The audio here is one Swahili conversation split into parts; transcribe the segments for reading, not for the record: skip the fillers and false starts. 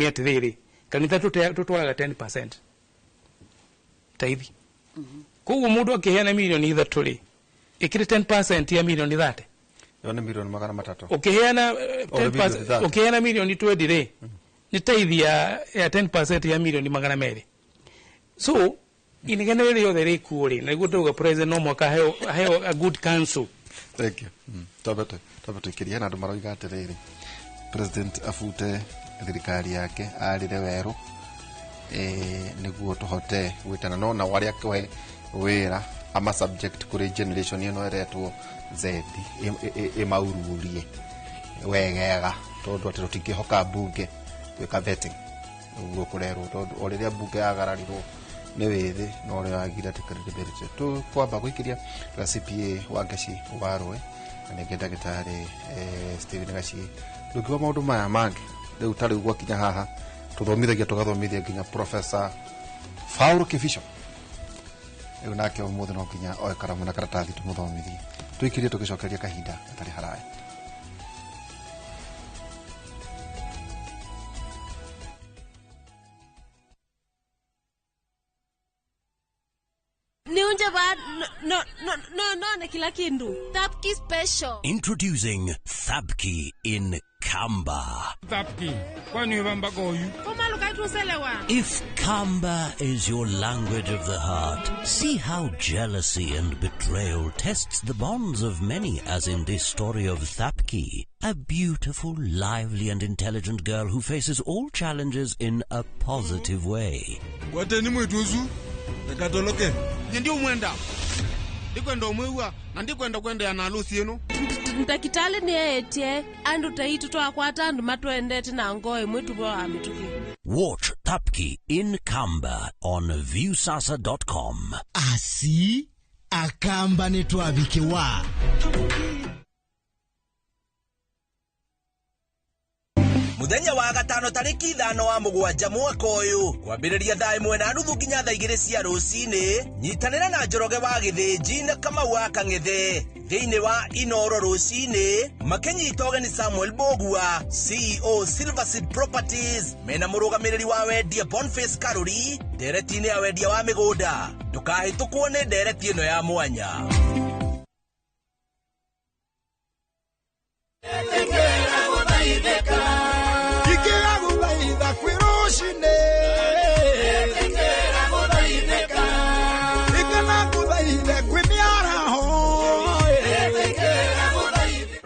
kiumia tiriri kanitha tutwaraga 10% taithi koguo mundu akiheana milioni ithatũ ri ikiri 10% ya milioni 30 yone milioni magana matatu ukiheana 10% ukiheana milioni 20 ri ni taithi ya 10% ya milioni magana meri so inigene riri yothe ri kuuri na gutuga president no mwaka heo a good counsel. Thank you. Tobeto kiria na ndumaro igaterere president afute thirikari yake arire weru niguo tuhote gwitana no na waria kwe wira ama subject kuri generation ino eretwo Z imaururie wegega tondu atiro tingihoka bunge gwika vetting uguo kurerwo tondu oriria bunge agararirwo ni withi no uri agira credibility tu kwamba gwikiria ga CPA wa Gashi warwe na ngenda gitari Steven Gashi ndukiwa maundu maya mangi riu tari gwa kinya haha tuthomithagia tugathomithia nginya Professor Fauru Kifisho riu nake umuthi no nginya oe karamu na karatathi tumuthomithie twikirie tugicokeria kahinda atari haraya. No, kila kindu. Thapki special. Introducing Thapki in Kamba. Thapki, kwani wamba goyu? Koma lukaitu selewa. If Kamba is your language of the heart, see how jealousy and betrayal tests the bonds of many, as in this story of Thapki, a beautiful, lively and intelligent girl who faces all challenges in a positive way. Wateni mwetuzu? Nekatoloke. Ndio mwenda. Ndikwenda umwewa na ndikwenda kwenda ya nalusi yenu. Ntakitale ni etie andu taitu twakwata andu matwendete na ngoe mwetu bwa amituki. Watch Thapki in Kamba on viewsasa.com. Asi akamba netwabikiwa. Muthenya wa gatano tariki 5 wa mugwanja mwaka uyu kwambiriria thaa 1:30 nginya thaa 2 cia rucini nyitanira na Njoroge wa Githinji na Kamau wa Kang'ethe thiini wa Inoro rucini makenyita ũgeni Samuel Bogua CEO Silverseed Properties mena murugamiriri wa wendia Boniface Karuri nderetini ya wendia wa migunda ndukahĩtũkwo nĩ ndereti ĩno ya mwanya.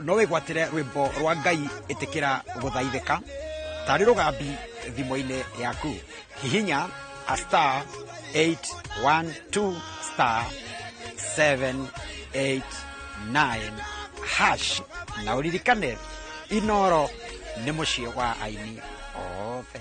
Nowe gwatire rwimbo rwa Ngai itikira guthaithika tari rugambi thimo-ini yaku hihinya *812*789# na uririkane Inoro ni mucie wa aini othe.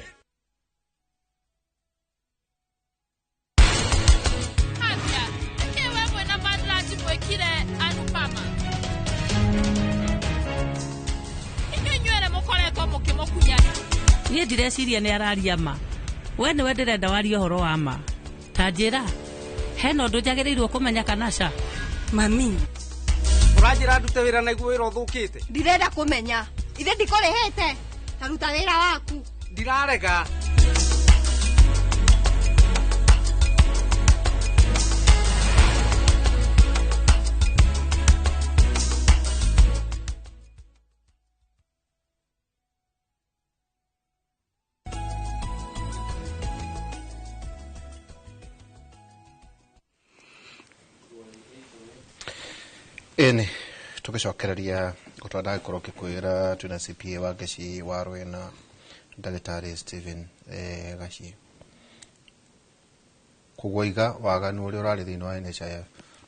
Niĩ ndireciria nĩ araria ma. We nĩwe ndĩrenda warie ũhoro wa ma. Ta njĩra, hena ũndũ njagĩrĩirwo kũmenya kana ca? Mami. Ũranjĩra ndute wĩra naguo wĩra ũthũkĩte? Ndirenda kũmenya. Ithe ndikũrĩhĩte. Taruta wĩra waku. Ndirarega. Ene tugicokereria gutwanda gikoro kikwira twina CPA wa Gashi warwe na ndagitari Steven Gashi kugwaiga waganu uri urari thini wa NHIF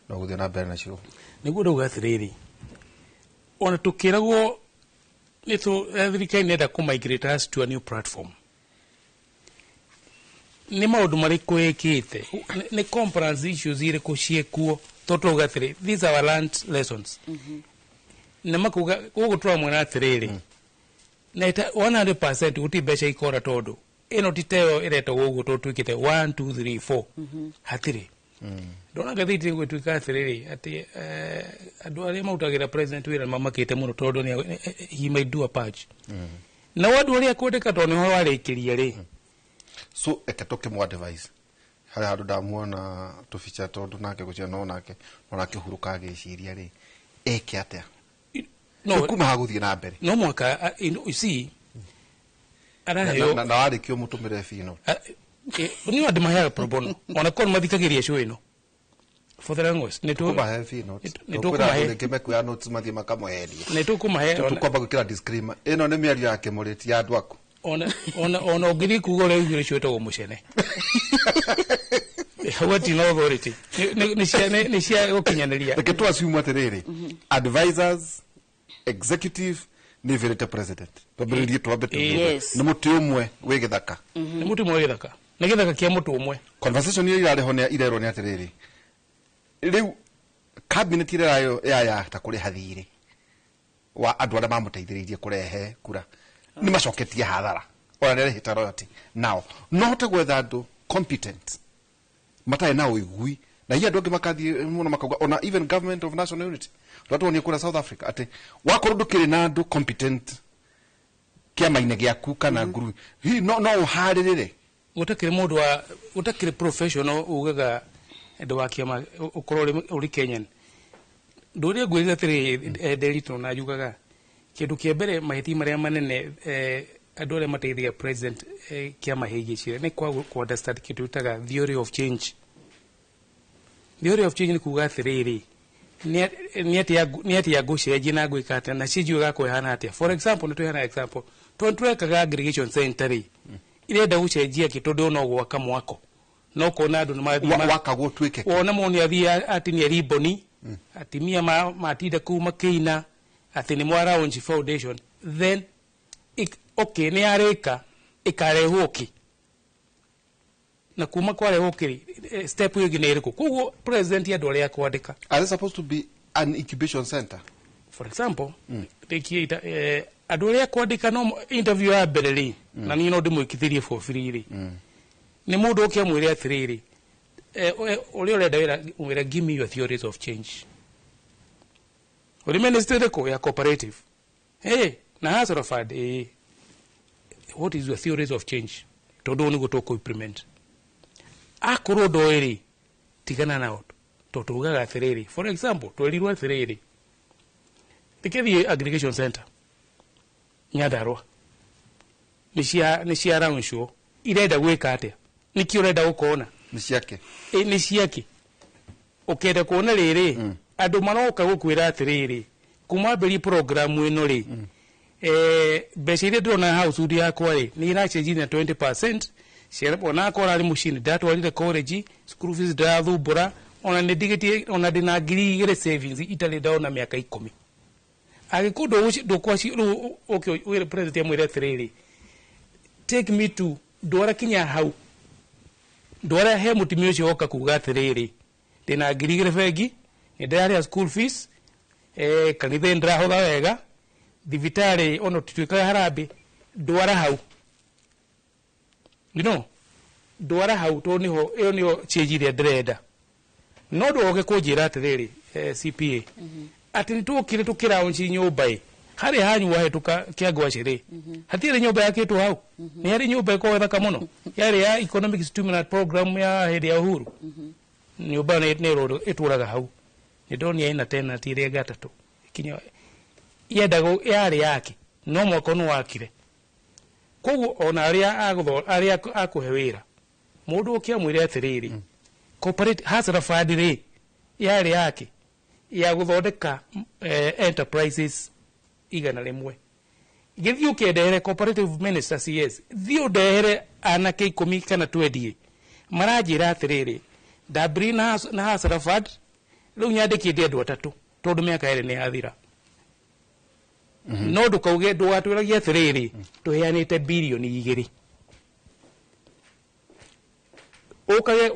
no guthia na mbere nacio niguo ndauga atiriri ona tukiragwo nitu thirikari nenda kumigrate us to a new platform ni maundu mariku ikite ni compliance issues ire kuciekuo toto gatire these are our land lessons namakuga gugutura mwana atiriri na 100% guti besha ikora todo ino titeo ireto gugu to twikite 1 2 3 4 hatire ndona gathiti ngwe twika atiriri ati andu aria mautagira president wira mamakite muno todo he might do a patch na wadu waria kwendeka to niho warikiria ri so ekatoke mu advice hari handu ndamuona tuficha tondu nake gucia no nake huruka agiciria ri eke atia no kuma haguthie na mbere no mwaka you see na wari kio mutumire fino ni wadi mahaya pro bono ona kon mathikagiria show ino for the language netu kuma fino netu kuma kime kwa notes mathi makamoheria netu kuma he netu kwamba gukira disclaimer ino ni miario yake muriti ya andu aku ona ogiri kugo le ngire shoto go mushene what in authority ni cia gukinyaneria ketu asiumu atiriri advisors executive ni verite president babiri twabete ni mutu umwe we githaka ni mutu umwe we githaka ni githaka kia mutu umwe conversation iyo irare hone irero ni atiriri riu cabinet irayo ya ta kuri hathiri wa andu aria mamuteithiririe kurehe kura ni macoketie hathara ona nere hitaroti now no hote gwetha andu competent matai na uigui na hiya ndoge makathi muno makauga ona even government of national unity watu woni kura South Africa ate wakorudukire na andu competent kia maine giaku kana nguru hi no uharirire utakire mundu wa utakire professional ugaga ndo wakiama ukorore uri Kenyan nduri gwirira tiri delito na jugaga kindu kia mbere mahiti maria manene andu aria mateithia president kia mahigicire ni kwa understand kindu utaga theory of change. Theory of change ni kuga atiriri ni ati ya gucenjia na gwika atia na cijuga kwehana atia. For example nituhana example twekaga aggregation center irenda gucenjia kitondu no gwaka mwako no kona andu wakagwo twike wona moni athia ati ni riboni atimia matinde kuma Kina ati ni mwara onji foundation then okay ni areka ikareho ki na kuma kwareho ki step hiyo gine iriko kugo president ya dole ya kuandika are they supposed to be an incubation center for example tekiita adole ya kuandika no interview ya Berlin na ni no ndimwikithirie for free ni mundu okia mwire atiriri uri urenda wira give me your theories of change uri minister ko ya cooperative na hasara fad what is your theories of change todo ni gutoko implement akoro doeri tigana nao totugaga atiriri for example tolirwa atiriri tikethi aggregation center Nyandarua nishia round show irenda gwika atia niki urenda gukona ni ciake ukenda kuona riri andu maroka gukwira atiriri kuma beri program ino ri mbeca iria ndona house udi yakwa ri ni iracenjia na 20% ciana ona akora ari mucini ndatwarire college school fees ndathumbura ona ni ndigiti ona ndina ngiri igire savings itari ndaona miaka 10 agikundu ndukwaci okay we president amwire atiriri take me to ndwara kinya hau ndwara he mutimio cio oka kuga atiriri ndina ngiri igire bengi ndari school fees kanitha ndirahotha wega thibitari ono tutwika harambe ndwara hau ndwara hau to niho iyo niyo ciejiria ndirenda no ndoge kunjira atiriri CPA ati nitukire tukiraunci nyumba hari hanyu wahetuka kiagwa cire hatire nyumba yake tu hau ni hari nyumba iko thaka muno yari ya economic stimulus program ya hedi ya Uhuru nyumba ne rodo ituraga hau ni doni ina tena tire gatatu kinyo yedago yari yake no mwakono wakire kogu ona aria akuhewira mundu ukia mwire atiriri corporate hasara fadire yari yake ya guthondeka enterprises igana rimwe githio kendehere cooperative minister CS thio ndehere anake 10 kana 20 marajira atiriri dabri na hasara fad riu nyandikite andu atatu tondu miaka iri ni athira no ndukauge ndwatwiragia atiriri tuheanite bilioni 2 ukage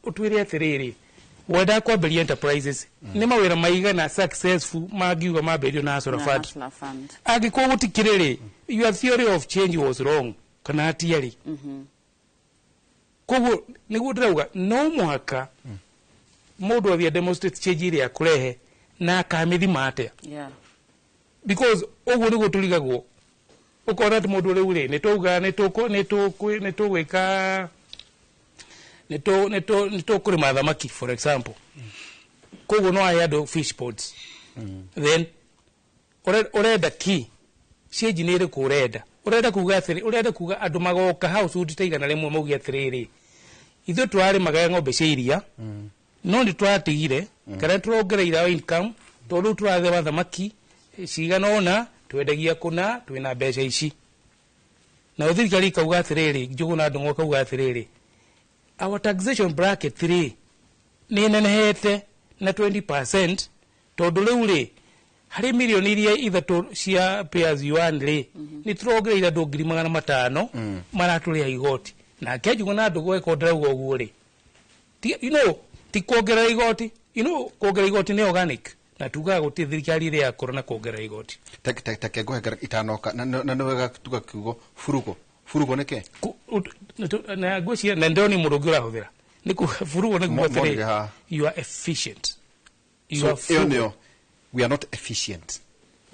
utwire atiriri wenda kwambiria enterprises ni mawira maiga na successful magiuga maberio na hasara fund agiko gutikiriri your theory of change was wrong kana atiari koguo niguo ndirauga no muhaka mundu athia demonstrate change iria kurehe na akamithima atia because uguo niguo turigagwo ukona ti mundu ule nituga nitugwika nitukuri thamaki for example koguo no ayado fish ponds then urenda ki change ni iriku urenda kuga andu magoka house utaigana rimwe maugi atiriri ithu twari magaga ng'ombe cia iria no ni twatigire kana turongereira income tondu turathe thamaki cigana ona twendagia kuna twina mbeca ici na thirikari kauga atiriri njugu na andu kauga atiriri our taxation bracket 3 ni nenehete na 20% tondu riu ri hari milioni iria ithatu cia payers you earn ri ni turongereira andu 500 maraturia igoti na kenjugo na andu gweka ndirauga uguo ri ti kuongerera igoti kuongerera igoti ni organic na tugaga guti thirikari iri ya korona kuongerera igoti take ngwehera itanoka na nwega tuga kiugo furugo nike na ngwiciria na ndoni murugi urahuthira ni furugo ni gwathire you are efficient we are not efficient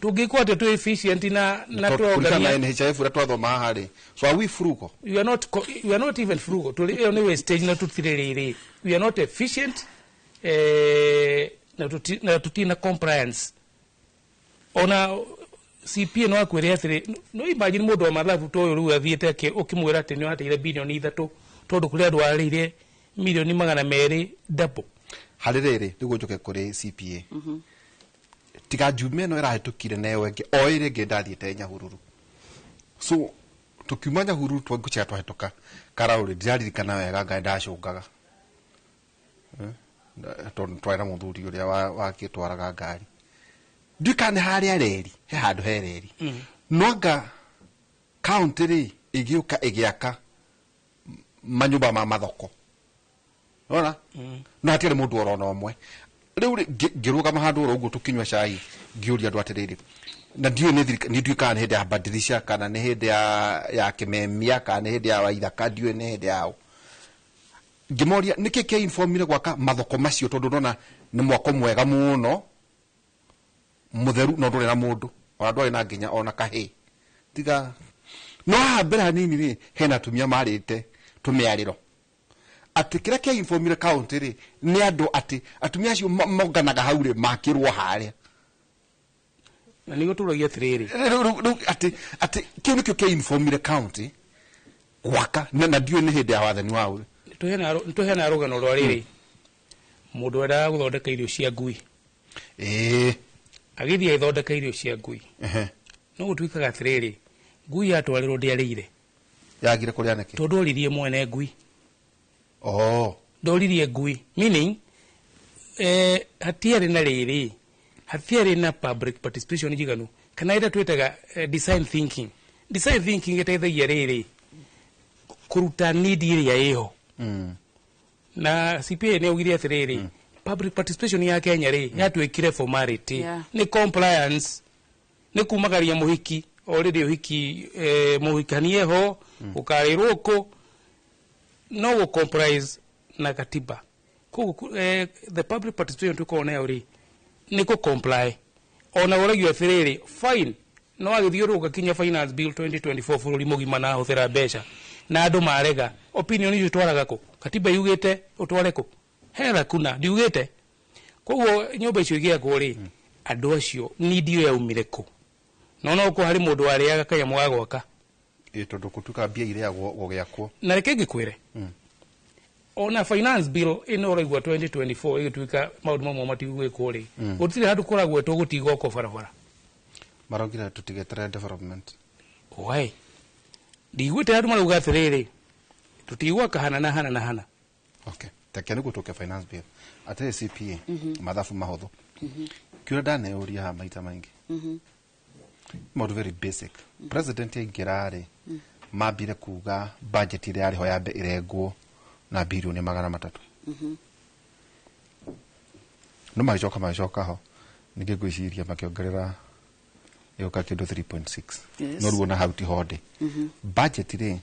tungikwa tu efficient na tuongania na NHIF ratwathoma hari so are we frugal? You are not even frugal to the only stage na tutiriri we are not efficient na tutina compliance ona CP no akwire atiri no imagine mundu wa mathabu to ru athiete ke ukimwira ati ni ateire bilioni 3 tondu kuri andu arire milioni 200 double haririri niguo njuke kuri CPA tiga jume no irahetukire nayo nge oire nge ndathiete Nyahururu so tukiuma Nyahururu twagucha twahetoka karauri ndiririkana wega nga ndacungaga tondu twira muthuri uria wakitwaraga ngari ndikane haria reri he handu hereri noanga county ri igiuka igiaka manyumba ma mathoko ona no atire mundu orona omwe riu ngiruga mahandu ro uguo tukinywa cai ngiuria andu atiriri na ndio ni ndika ni hindi ya badilisha kana ni hindi ya kimemia kana ni hindi ya waithaka ndio ni hindi yao ngimoria niki ke informire gwaka mathoko macio tondu nona ni mwako mwega muno mutheru no nduri na mundu ona ndwari na nginya ona kahi tiga no hambira nini ri hena tumia marite tumiariro ati kira ke informire county ri ni andu ati atumia acio moganaga haure makirwo haria na nigo turagia tiriri ati kiu nikio ke informire county gwaka na ndio ni hindi ya wathani wao tuhena rugano rwa riri mundu wenda guthondeka irio cia ngui agithia ithondeka irio cia ngui no gutuikaga atiriri ngui yatwarirwo ndiarire yagire kuria niki tondu oririe mwene ngui ndoririe ngui meaning hatiari na riri hatiari na public participation jiganu kana ida twetaga design thinking iteithagia riri kuruta need iria iho na CPA ne ugiria atiriri public participation ya Kenya ri yatwikire formality ni compliance ni kumagaria muhiki already uhiki muhikanie ho ukarirwo ko no go comprise na katiba the public participation tuko nayo ri ni ko comply ona uragio atiriri fine no agithiuruka kinya finance bill 2024 bururi mugima na huthira mbeca na andu marega opinion icio twaraga ko katiba yugite utware ko hera kuna ndiugite koguo nyumba icio igiakwo ri andu acio ni ndio yaumire ko no ko hari mundu ariaga kaya mwagwaka tondu kutuka mbia iria gwiakwo na reke ngikwire ona finance bill ino raigwa 2024 igituika maundu mamwe matigwikwo ri gutire handu kuragwo tugutiga ko barabara marogira tutigetere development why ndigwite handu maruga atiriri tutigwa kahana na hana okay takia niguo tuke finance bill ate CPA mathafu mahotho kiura ndane uria maita maingi maundu very basic president ingirari mambire kuga budget ile yari ho yambe irengwo na bilioni 300 no macoka ho nige gwiciria makiongerera yoka kindu 3.6 no ruona hauti hode budget ri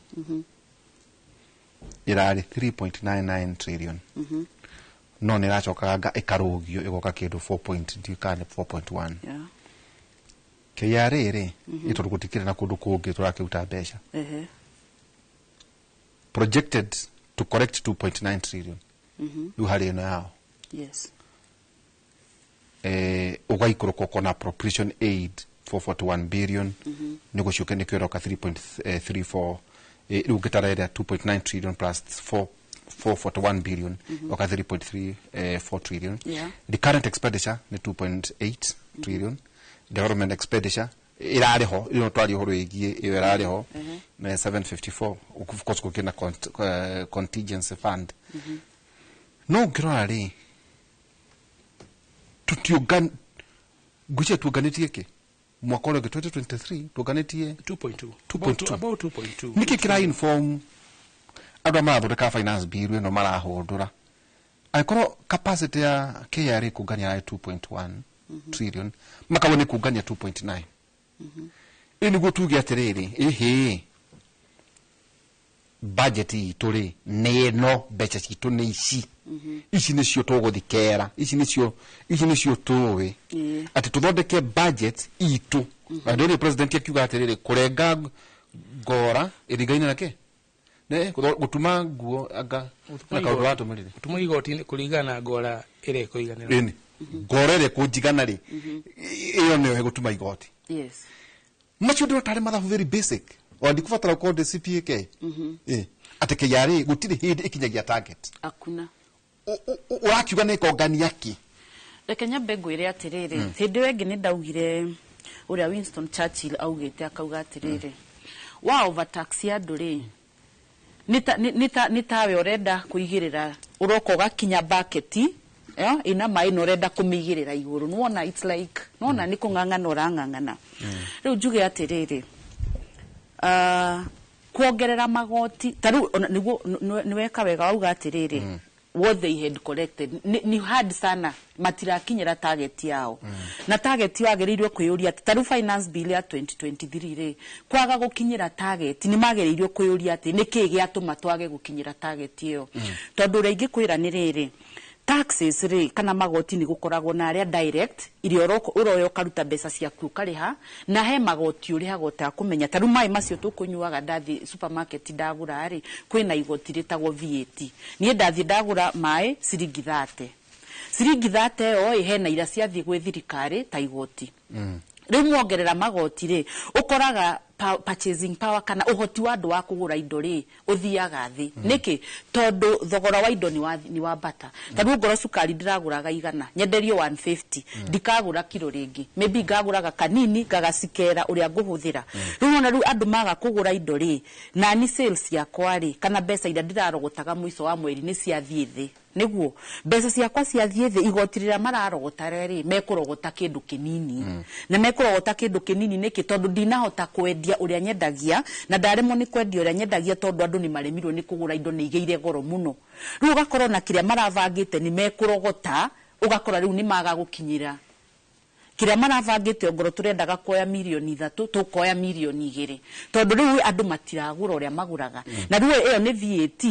irari 3.99 trillion no niracokaga ikarugio igoka kindu 4.1 KRA ri ito gutikira na kundu kungi turakiuta mbeca projected to correct 2.9 trillion yu hari ino yao yes ugaikuru koko na appropriation aid 441 billion nego shuke ne kwero ka 3.34 ugetarera 2.9 trillion plus 441 billion oka 3.34 trillion the current expenditure ne 2.8 trillion development expenditure irareho ino twari horo igie irareho na 754 of course kukina contingency fund no grari tutiugan guche tuganitie ke mwaka wa 2023 tuganitie 2.2 about 2.2 niki kira inform adama abo ka finance bill no mara hodura aikoro capacity ya KRA kuganya 2.1 trillion makabone kuganya 2.9 ini gotugi atiriri ehe budget ituri neno becha citu ni ici nicio tuguthikera ici nicio tuwe ati tuthondeke budget itu ndoni president akiuga atiriri kurenga ngora irigaine nake ne gutuma nguo aga na kaundu watu mulire gutuma igoti kuringana ngora ire kuiganira ini ngora ire kujigana ri iyo ne gutuma igoti yes macho ndo tare mathabu very basic wandi kufatara ko de CPK ati KRA gutire hindi ikinyagia target akuna urakiuga ne kongani yaki rekenya mbegu ire atiriri hindi wengi ni ndaugire uria Winston Churchill augite akauga atiriri wa overtax ya nduri nitawe urenda kuigirira uroko gakinya bucket ina mai no renda kumigirira iguru nuona it's like nuona ni kungangana urangangana riu njuge atiriri kuongerera magoti taru niguo niweka wega auga atiriri what they had collected ni hard sana matirakinyira target yao na target yagerirwe kuyuria taru finance bill ya 2023 ri kwaga gukinyira target ni magerirwe kuyuria ati niki giatuma twage gukinyira target iyo tondu reingi kwira ni riri taxes ri kana magoti ni gukoragwo na aria direct irio uroyo karuta mbeca ciaku kariha na he magoti uri hagota kumenya taru mai macio tukunyuaga ndathi supermarket ndagura ri kwina igoti ritagwo VAT nie ndathi ndagura mai ciringi 30 o ihena ira ciathi gwe thirikari ta igoti riu mwongerera magoti ri ukoraga purchasing power kana uhoti wa andu wa kugura indo ri uthiaga thi niki tondu thogora wa indo ni wa bata taru ngoro sukari ndiraguraga igana nyenderio 150 ndikagura kilo ringi maybe ngaguraga kanini gagasikera uria nguhuthira riu na riu andu maga kugura indo ri na ni sales yakwa ri kana mbeca ira ndirarogotaga mwiso wa mweri ni ciathie thi niguo mbeca ciakwa ciathie thi igotirira mararogota ri mekurogota kindu kinini na mekurogota kindu kinini niki tondu ndinahota kwendia uria nyendagia na ndaremwo ni kwendia uria nyendagia tondu andu ni maremirwo ni kugura indo ni igeire goro muno riu ugakorwo na kiria maravangite ni mekurogota ugakora riu ni maga gukinyira kiria maravangite ongoro turendaga kuoya milioni 3 tukoya milioni 2 tondu riu andu matiragura uria maguraga na riu iyo ni VAT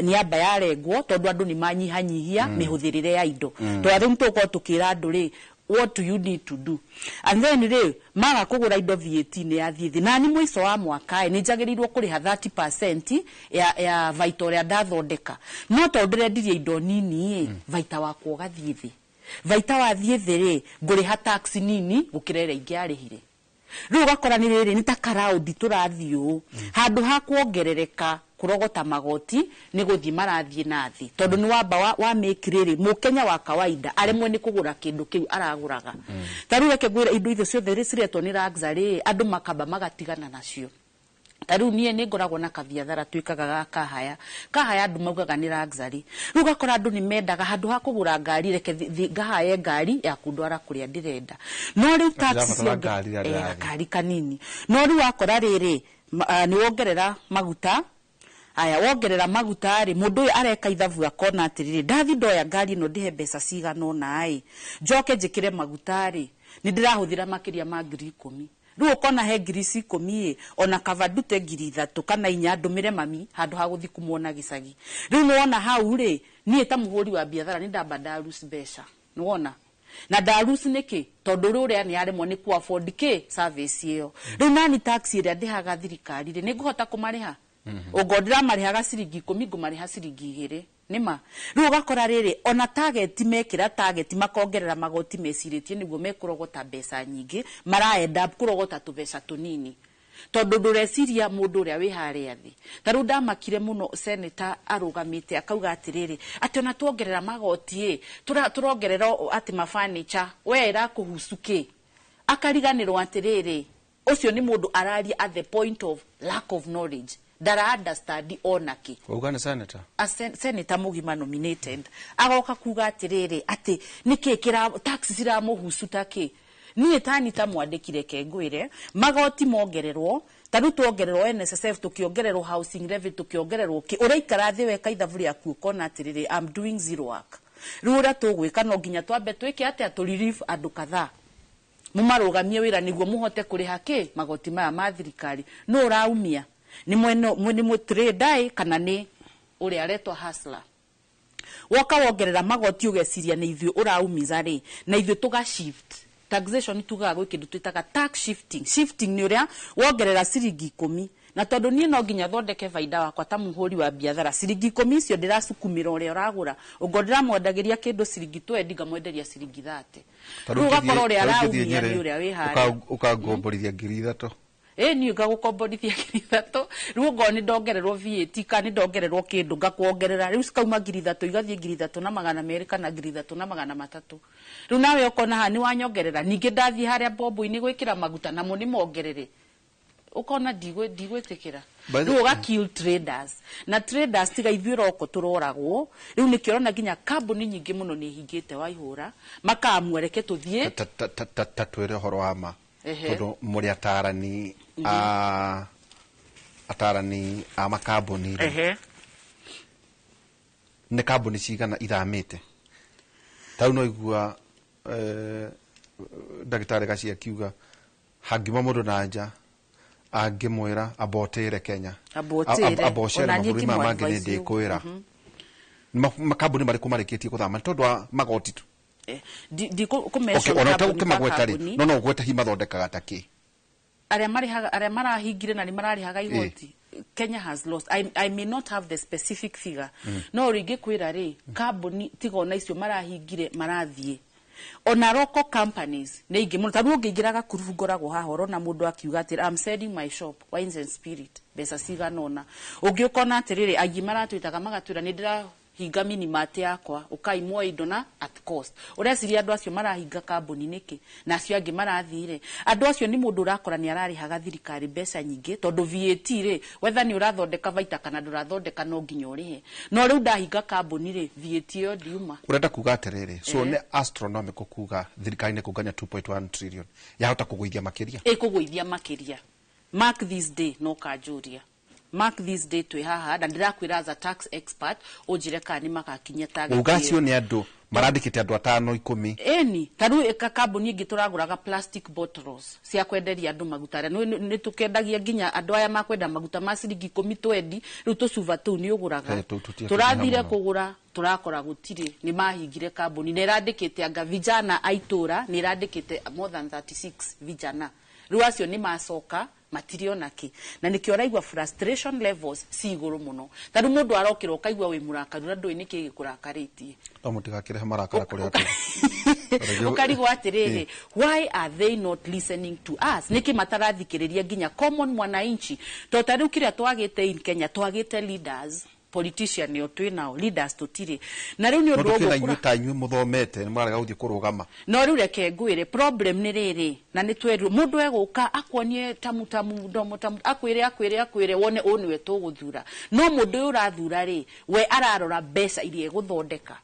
ni amba yarengwo tondu andu ni manyihanyihia mihuthirire ya indo riu tuko tukira andu ri what do you need to do and then re maga kugura indo VAT ni yathii na ni mwiso wa mwaka ni jagirirwo kuriha 30% ya vaita ya ndathondeka no tondu rendirie indo nini vaita wakwo gathithi vaita wa thiethire nguriha tax nini gukirere ingiarihire riu gakora ni riri ni ta crowd turathio handu ha kuongerereka kurogota magoti ni guthi marathie nathi tondu ni wamba wa make riri mukenya wa kawaida aremwe ni kugura kindu kiu araguraga taru reke gwira indo itho ciothe riciretwo ni luxury andu makamba magatigana nacio taru nie ni ngoragwo na kabiathara twikaga kahaya andu maugaga ni luxury riu gakora andu ni mendaga handu ha kugura ngari reke ngahaye ngari ya kundwara kuria ndirenda no riu taxi cia ngari kanini no riu akora riri ni wongerera maguta aya wongerera maguta ri mundu areka ithabu akona atiriri ndathi ndoya ngari no ndihe mbeca cigano nai njoke njikire maguta ri ni ndirahuthira makiria ma 10,000 riu ukona he 10,000 ona kavadute 3,000 kana 4 ndumire mami handu ha guthi kumuona gicagi riu nuona hau ri nie ta muhuri wa biathara ni ndamba ndarus mbeca nuona na ndarusi niki tondu ruria ni aremwo ni ku afford ke service iyo riu nani taxi ria ndihaga thirikari ri ni nguhota kumariha ugodira marihaga ciringi 10 ngumariha ciringi 2 nima riu gakora riri ona target mekira target makongerera magoti mesiritie niguo mekurogota mbeca nyingi maraenda kurogota tubeca tunini tondu ndureciria mundu uria wi haria thi taru ndamakire muno senator arugamite akauga atiriri ati ona tuongerera magoti turongerera ati mafurniture we ira kuhusuke akariganirwo atiriri ucio ni mundu araria at the point of lack of knowledge dara understand onaki Uganda senator senator mugima nominated agoka kuga atiriri ati nikikira tax zira muhusu take ni etani tamwandikire kengwire magoti mongererwo tanu tuongererwo NSSF tukiongererwo housing levy tukiongererwo ki ureikara thi weka ithavuri aku kona atiriri I'm doing zero work rura tugwika no nginya twambe twike ate atu relief andu kadhaa mumarugamie wira niguo muhote kuriha ki magoti maya ma thirikari no raumia ni mwene trader kana ni uri aretwa hustler woka wongerera magoti ugeciria ni ithuĩ uraumiza ri na ithuĩ tuga shift taxation tuga gwikindu twitaga tax shifting ni uria wongerera ciringi 10 na tondu nie no nginya thondeke faida wakwa ta muhuri wa biathara ciringi 10 icio ndirasukumira uria uragura ugodira mwendagiria kindu ciringi 20 ngamwenderia ciringi 30 riu gakora uria araumia ni uria wi hari ukangomborithia 3,000 ni ngagukomborithia 3,000 riu ngo ni ndongererwo VAT ka ni ndongererwo kindu ngakuongerera riu cikauma 3,000 igathie 3,200 kana 3,300 riu nawe ukona ha ni wanyongerera ningi ndathie haria bombo-ini gwikira maguta na mo ni mongerere ukona ndigwitikira riu uga kill traders na traders tiga ithuĩ roko turoragwo riu nikiorona nginya kambuni nyingi muno ni hingite waihura makamwereke tuthie tatwire horo wa ma tondu muri atarani a makambuni ni kambuni cigana ithamite tau no igua ndagitari gaci akiuga hangima mundu nanja angimwira abotire Kenya abocere maburi ma mangene ndikwira makambuni mari kumarikitie kuthama tondu wa magoti tu di kumesha kumagwetari no gweta hi mathondekaga taki aria marahingire na ni mararihaga igoti Kenya has lost. I may not have the specific figure. No ringi kwira ri kambuni tigona icio marahingire marathie ona local companies ne ingi muno taru ngingiraga kurungoragwo hahoro na mundu akiuga ati I'm selling my shop wines and spirit besa ciganona ungiukona atiriri angi maratwitaga magatwira ni ndira hinga minimate yakwa ukaimwa indo na at cost ureciria andu acio marahinga kambuni niki na acio angi marathire andu acio ni mundu urakora ni ararihaga thirikari mbeca nyingi tondu VAT ri wether ni urathondeka baita kana ndurathondeka no nginya urihe no riu ndahinga kambuni ri VAT yo diuma urenda kuga atiriri so ne astronomical kuga thirikari ne kuganya 2.1 trillion yahota kuguithia makiria kuguithia makiria mark this day no kanjuria mark this day twi haha na ndirakwira as a tax expert ujire kani makakinya target ugacio ni andu marandikite andu 5 10 eni taru eka kambuni ingi turaguraga plastic bottles cia kwenderia andu maguta ni tukendagia nginya andu aya makwenda maguta ma ciringi 10 twendi riu tucuva tu ni uguraga turathire kugura turakora gutiri ni mahingire kambuni ne randikite anga vijana aitura ni randikite more than 36 vijana riu acio ni macoka material naki na nikio raigwa frustration levels si iguru muno tadu mundu arokira ukaigwa wi murakaru na ndui niki gikurakaritie mutigakire marakara kuri atu ukarigwa atiriri why are they not listening to us niki matarathikiriria nginya common mwananchi to tadu kiria twagite in Kenya twagite leaders politician yo twinao leaders tutire na riu ni undu ogwo kura tanyu muthomete ni maraga uthie kurugama no riu reke ngwire problem ni riri na ni tweru mundu eguka akwonie tamu ndomo tamu akwire wone uniwe tuguthura no mundu urathura ri we ararora mbeca irie guthondeka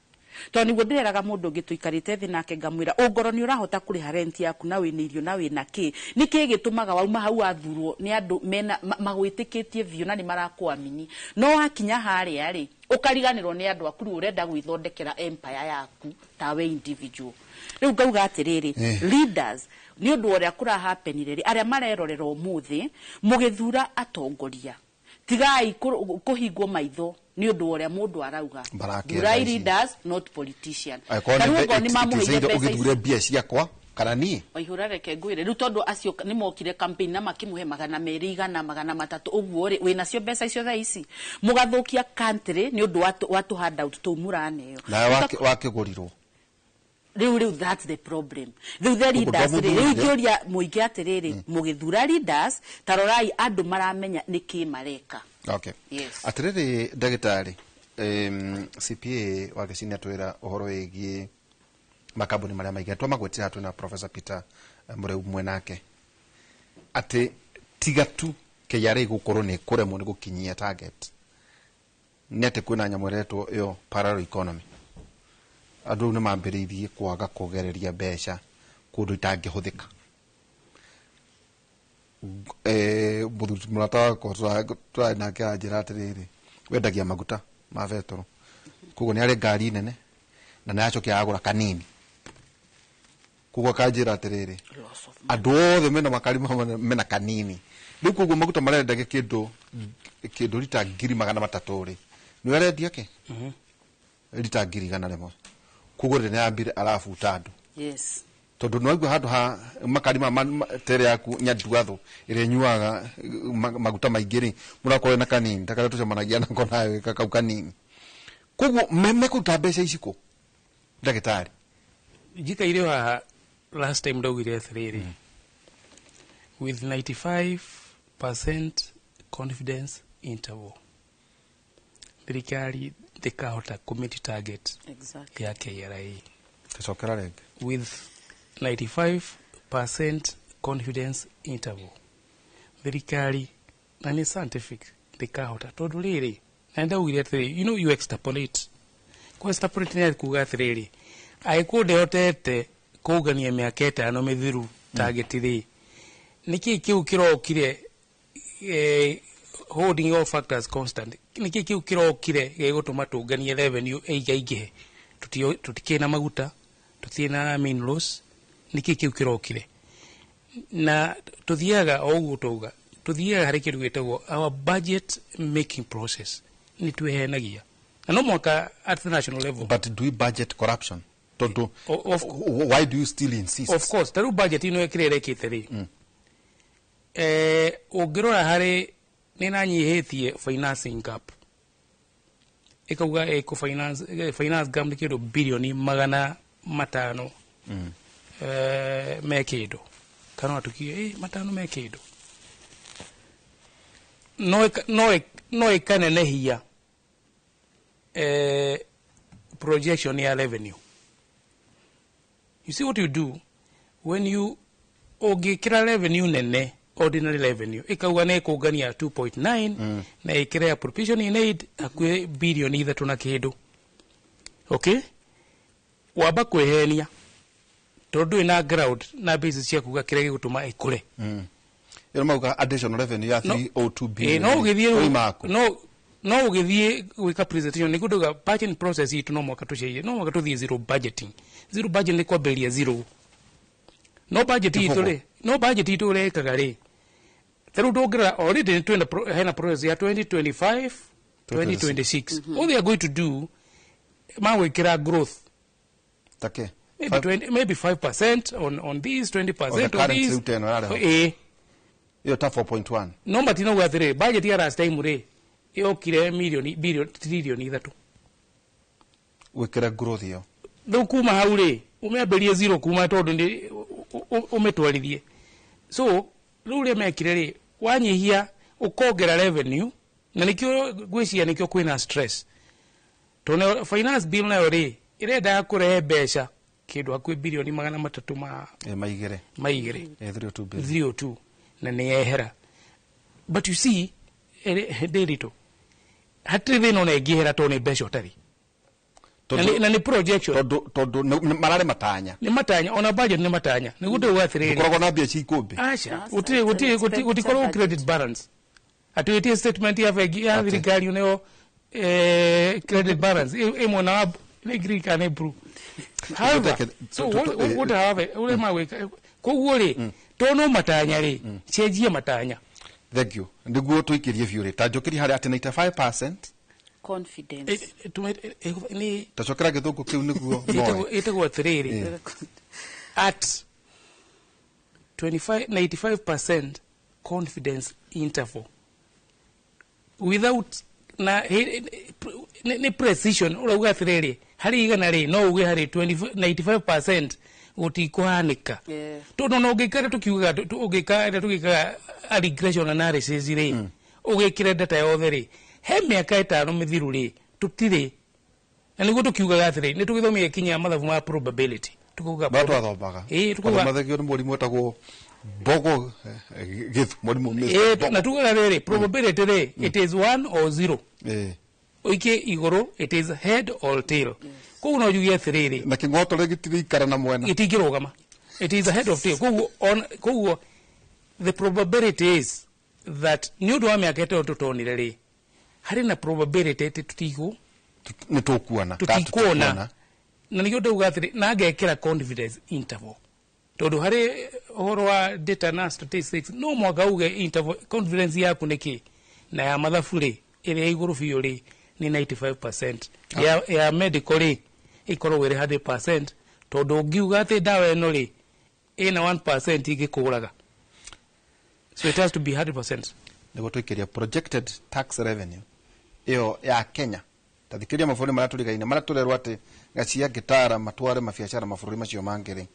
to niguo ndireraga mundu ngituikarite thi nake ngamwira ungoro ni urahota kuriha rent yaku na wina irio na wina ki niki gitumaga wauma hau athurwo ni andu mena magwitikitie vio na ni marakwamini no wakinya hari ari ukariganirwo ni andu akuru urenda gwithondekera empire yaku ta we individual riu ngauga atiriri leaders ni undu uria kura happenire ri aria marerorera umuthi mugithura atongoria tigai kuhingwo maitho ni undu uria mundu arauga Barake thurai leaders not politician ni mamuheire ugithure bia ciakwa kana ni waihura reke ngwire riu tondu acio ni mokire campaign na makimuhe 200 300 uguo ri wina cio mbeca icio thaa ici mugathukia country ni undu watu handout tu muraneyo na wakigurirwo riu that's the problem riu the leaders riu kioria muingi atiriri mugithura leaders tarorai andu maramenya niki mareka. Okay. Yes. Atiriri ndagitari CPA wa Gicini atwira uhoro wigi makambuni maria maingi twamagwetira hatu na Professor Peter Mureu mwenake ati tiga tu KRA gukorwo ni kuremwo ni gukinyia target ni ati kwina nyamuretwo yo parallel economy andu ni mambiririe kwaga kugereria mbeca kundu itangihuthika murata ko try na kia njira atiriri wendagia maguta ma vetoro kugo ni ari ngari nene na nachokia agura kanini kugo kanjira atiriri andu othe mena makari mena kanini riu kugo maguta marenda kindu lita 300 ri ni arendia ke lita 100 kugo ni ambire alafu tando. Yes. Tondu no igwa handu ha makari tere yaku nyaduatho ire nyuaga maguta maingiri murakoe na kanini takara tucemanagia nako nawe kakau kanini kugo mekuta mbeca iciko ndagitari jika ile wa last time ndogire athiriri with 95% confidence interval thirikari ndikahota commit target exactly ya KRA ticokera rege with 95% confidence interval thirikari na ni scientific ndikahota tondu riri na ndogire athiriri you extrapolate kwa extrapolate ni kuga athiriri aikude hotete kugania miaka 5 mithiru target ri niki kiu kirokire holding all factors constant niki kiu kirokire gigutuma tunganie revenue eigaige tutikina maguta tutina minerals niki kiu kirokire na tuthiaga oguo tuga tuthiaga hari kindu gitagwo our budget making process ni twehenagia na no mwaka at the national level. But do we budget corruption? Tonto, why do you still insist? Of course, taru budget ino ekirere kiteri. Ogirora hari nina nyihetie financing gap. Ikauga eko finance gap nikido bilioni 500 mekido. Kana watukie matano mekido. No ikane nehia projection ya revenue. You see what you do when you ogikira revenue nene ordinary revenue ikauga ne kugania 2.9 na ikira provision in aid akwe billion either tuna kidu okay waba kwehenia tondu ina ground na basis ya kuga kirege gutuma ikure mauga additional revenue ya 302 billion no ugithie wika presentation ni kudoga budgeting process itu no mwaka tusheye no mwaka tuthie zero budgeting ni kwa belia zero no budget itu le kagare tero dogra already to the process ya 2025 2026 all they are going to do we kira growth take maybe 5% on these 20% on these yo ta 4.1 no matino wa thre budget ya last time re yo kire billion trillion ithatu wikira growth yo ndo kuma haure umeaberia zero kuma tondu ndi umetwarithie so rure mekire ri wanyihia ukogera revenue na nikyo gwisia nikyo kwina stress tone finance bill na ri ireda kurehe besha kindu akwe bilioni 300 ma maigire 302 na nehera but you see derito hatri no negihera tone besha otari na ni projection todo marare matanya ni matanya ona budget ni matanya ni gude wa thiriri koroko na bia chikombe asha uti koro credit balance atuitie statement ya vegi ya thirikari uneo credit balance emona wab le greek ane bru however so what have ule mawe ko ri tono matanya ri chejie matanya thank you ndiguo tuikirie biure ta njukiri hari ati 95% confidence ni tacokera githuku kiu niguo itagwo atiriri at 95% confidence interval without na ni precision urauga atiriri hari igana ri no uge hari 95% utikuhanika tondu no ngikara tukiuga tugika a regression analysis ri ugikira data yothe ri he miaka 5 mithiru ri tutire na niguo tukiuga atiriri ni tugithomia kinya mathabu ma probability tukuga bado athobaga tukuga mathegio ni murimu etagwo bogo githu murimu na tukuga riri probability ri it is 1 or 0 oike igoro it is head or tail koguo no jugie atiriri na kingoto regitiri ikara na mwena itingirugama it is a head of tail koguo the probability is that ni undu wa miaka ĩtano tutonire ri hari na probability ati tutigo ni tukuona na nĩguo ndauga atĩrĩ na ngekĩra confidence interval tondu hari uhoro wa data na statistics no mwaka uge interval confidence yaku niki na ya mathabu ri ĩrĩa igũrũ biũ ri ni 95% ya medical ri ikorwo ĩrĩ 100% tondu ngiuga atĩ dawa ĩno ri ĩna 1% igĩkũraga so it has to be 100%. Nĩguo tũikĩria projected tax revenue iyo ya Kenya tathikiria mabũrũri marĩa tũrigaine marĩa tũrerwo atĩ gacia gitara matware mabiacara mabũrũri macio mangĩ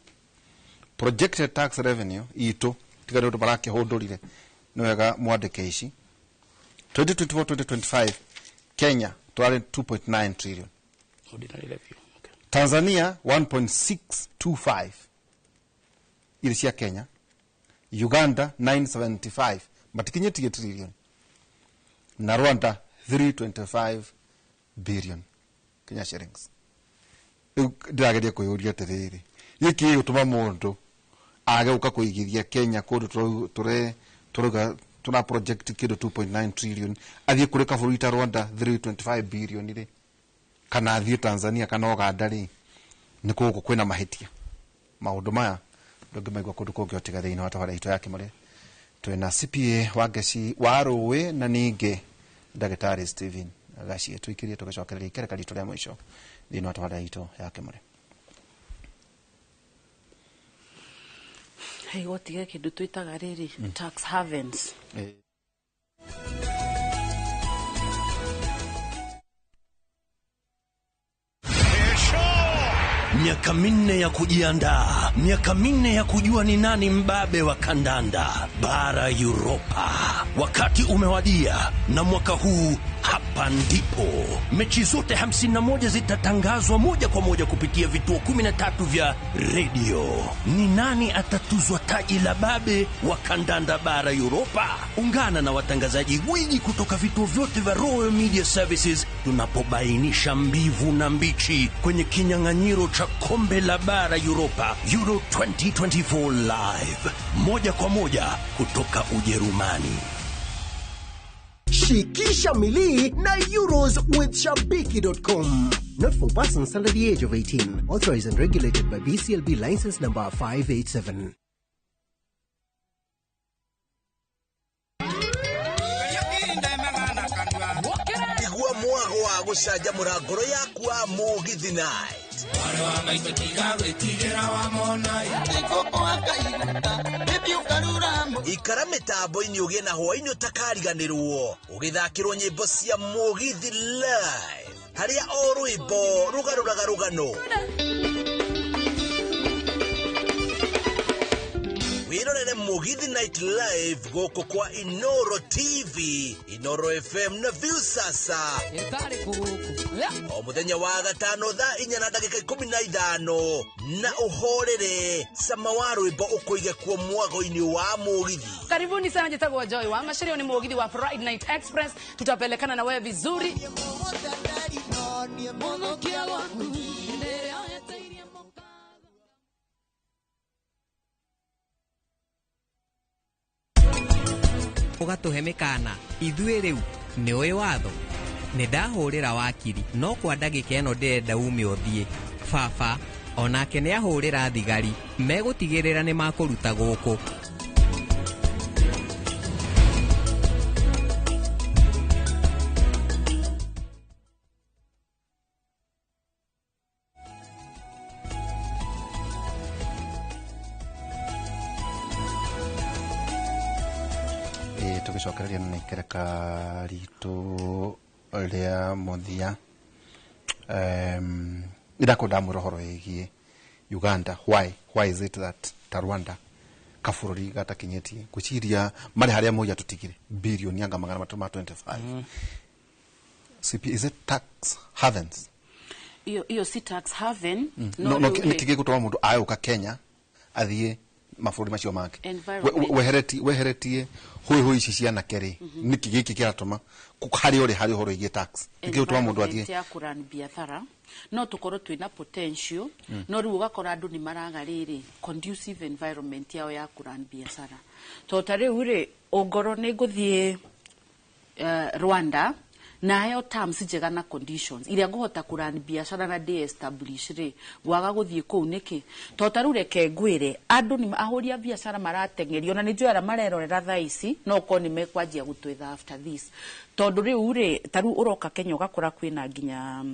projected tax revenue itu tigari ũndũ marakĩhũndũrire nĩ wega mwandĩke ici 2024-2025 Kenya twari 2.9 trillion ordinary revenue Tanzania 1.625 ili cia Kenya Uganda 975 matikinyetie trillion na Rwanda 325 billion Kenya shillings. Ndirageria kuyuria atiriri giki gutuma mundu age uka kuigithia Kenya kundu tuna project kido 2.9 trillion athie kuri kaburi ta Rwanda 325 billion ri kana athie Tanzania kana Uganda ri ni kuko kwina mahitia maundu maya ndongimaigwa kundu kungi otiga thiini wa tawara ito yake mure twina CPA wa Geci wa Rũĩ na ningi Ndagĩtarĩ Steven Gacie twikirie tugacokereria ikereka ritu ria mwisho thiini wa tawara ito yake mure hei gotige kindu twitaga riri tax havens Miaka minne ya kujiandaa, miaka minne ya kujua ni nani mbabe wa kandanda bara Europa. Wakati umewadia na mwaka huu hapa ndipo mechi zote 51 zitatangazwa moja kwa moja kupitia vituo 13 vya redio. Ni nani atatuzwa taji la babe wa kandanda bara Europa? Ungana na watangazaji gwiji kutoka vituo vyote vya Royal Media Services tunapobainisha mbivu na mbichi kwenye kinyang'anyiro cha kombe la bara Europa Euro 2024 live moja kwa moja kutoka Ujerumani. Shikisha Mili na Euros with Shabiki.com. Not for persons under the age of 18. Authorized and regulated by BCLB license number 587. Igua mwago wa gucanjamũra ngoro yaku wa Mugithi Night. Ikara mitambo-inĩ ũgĩe na hwaĩ-inĩ ũtakariganĩrwo ũgĩthakĩrwo nyĩmbo cia Mugithi live harĩa o rwĩmbo rũgarũraga rũgano. Wirorere Mugithi Night live gũkũ kwa Inoro TV, Inoro FM na Viusasa. O muthenya wa gatano thaa 4:15 na uhorere sama wa rwĩmbo ũkũige kuo mwago-inĩ wa Mugithi. Karibuni sana, jitagwa Joy wa Mashario, ni Mugithi wa Friday Night Express. Tutapelekana na wewe vizuri. Ugatuhe mikana ithuĩ rĩu nĩ ũĩ watho nĩ ndahũrĩra wakiri no kwa ndagĩka ĩno ndĩrenda ume ũthiĩ baba onake nĩ ahũrĩra thigari megũtigĩrĩra nĩ makũruta gũkũ. gucokereria na ikereka ritu ria muthia ndakunda murohoro igie Uganda. Why is it that Rwanda kabururi gatakinyetie guciria mari haria moja tutigire bilioni anga magana matuma 25. CP, is it tax havens? Iyo si tax haven. No nitige gutwa mundu ayuka Kenya athie mabũrũri macio make weheretie hui ici ciana keri niki giki kiratuma hari horo igie tax niki gutwa mundu athie ya kurani biathara no tukorwo twina potential no riu ugakora andu ni maraga riri conducive environment yao ya kurani biathara to tare ure ogoro ni guthie Rwanda na hayo terms njega na conditions iria nguhota kurani biashara na de establish ri gwaga guthie kuu niki to tarureke ngwire andu ni ahoria biashara maratengerio na nijo ara marerorera thaici no ko ni mekwanjia gutwetha after this tondu riu ri taru uroka Kenya ugakora kwina nginya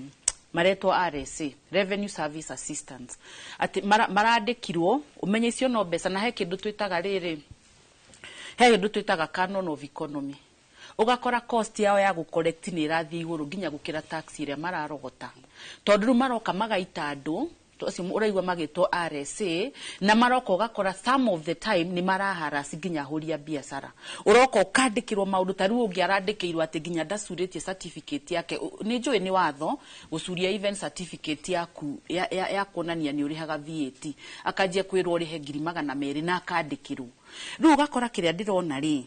mareto RSA revenue service assistance ati marandikirwo umenye icio no mbeca na he kindu twitaga riri he kindu twitaga canon of economy ugakora cost yao ya gucollect ni irathi iguru ginya gukira tax iria mararogota tondu maroka magaita andu toci uraigwa magitwo RSA na maroka ugakora some of the time ni maraharasi ginya horia biashara uroka ukandikirwo maundu taru ungi arandikirwo ati ginya ndacuritie certificate yake ni njui ni watho gucuria even certificate yaku ya kuonania ni urihaga VAT akajia kwirwo rihe 200 na akandikirwo riu ugakora kiria ndirona ri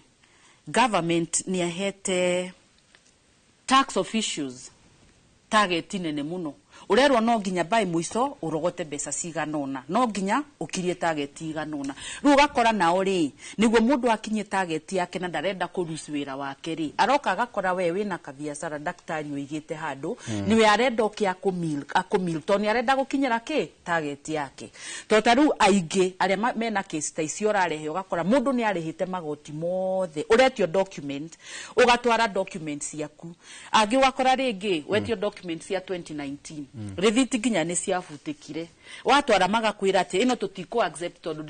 government ni ahete tax officials target nene muno urerwo no ginya by muico urogote mbeca ciganona no ginya ukirie target iganona riu gakora nao ri niguo mundu akinye target yake na ndarenda kurusi wira wake ri aroka agakora we wina kabiashara daktari uigite handu niwe arenda okia akumil toni arenda gukinyira ki target yake to taru aige aria mena case ta icio rarehe ugakora mundu ni arihite magoti mothe uretio document ugatwara documents yaku agi wakora ringi wetio documents ya 2019 rethiti ginya ni ciafutikire watwara magakwira ati ino tutiko accept tondu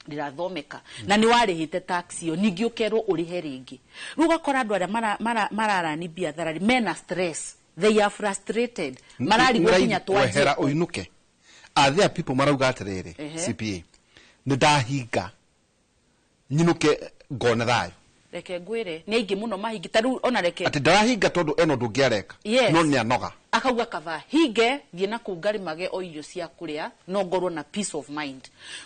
ndirathomeka na ni warihite tax yo ningi ukerwo urihe ringi rugakora andu aria mararani biathara mena stress they are frustrated marari ginya twahera uinuke are there people marauga atiriri CPA ndahinga nyinuke ngona thayo reke ngwire ni aingi muno mahingi taru ona reke ati ndahinga tondu eno ndungiareka no ni anoga akauga kava hinge thie na kungari mage o irio cia kuria no ngorwo na peace of mind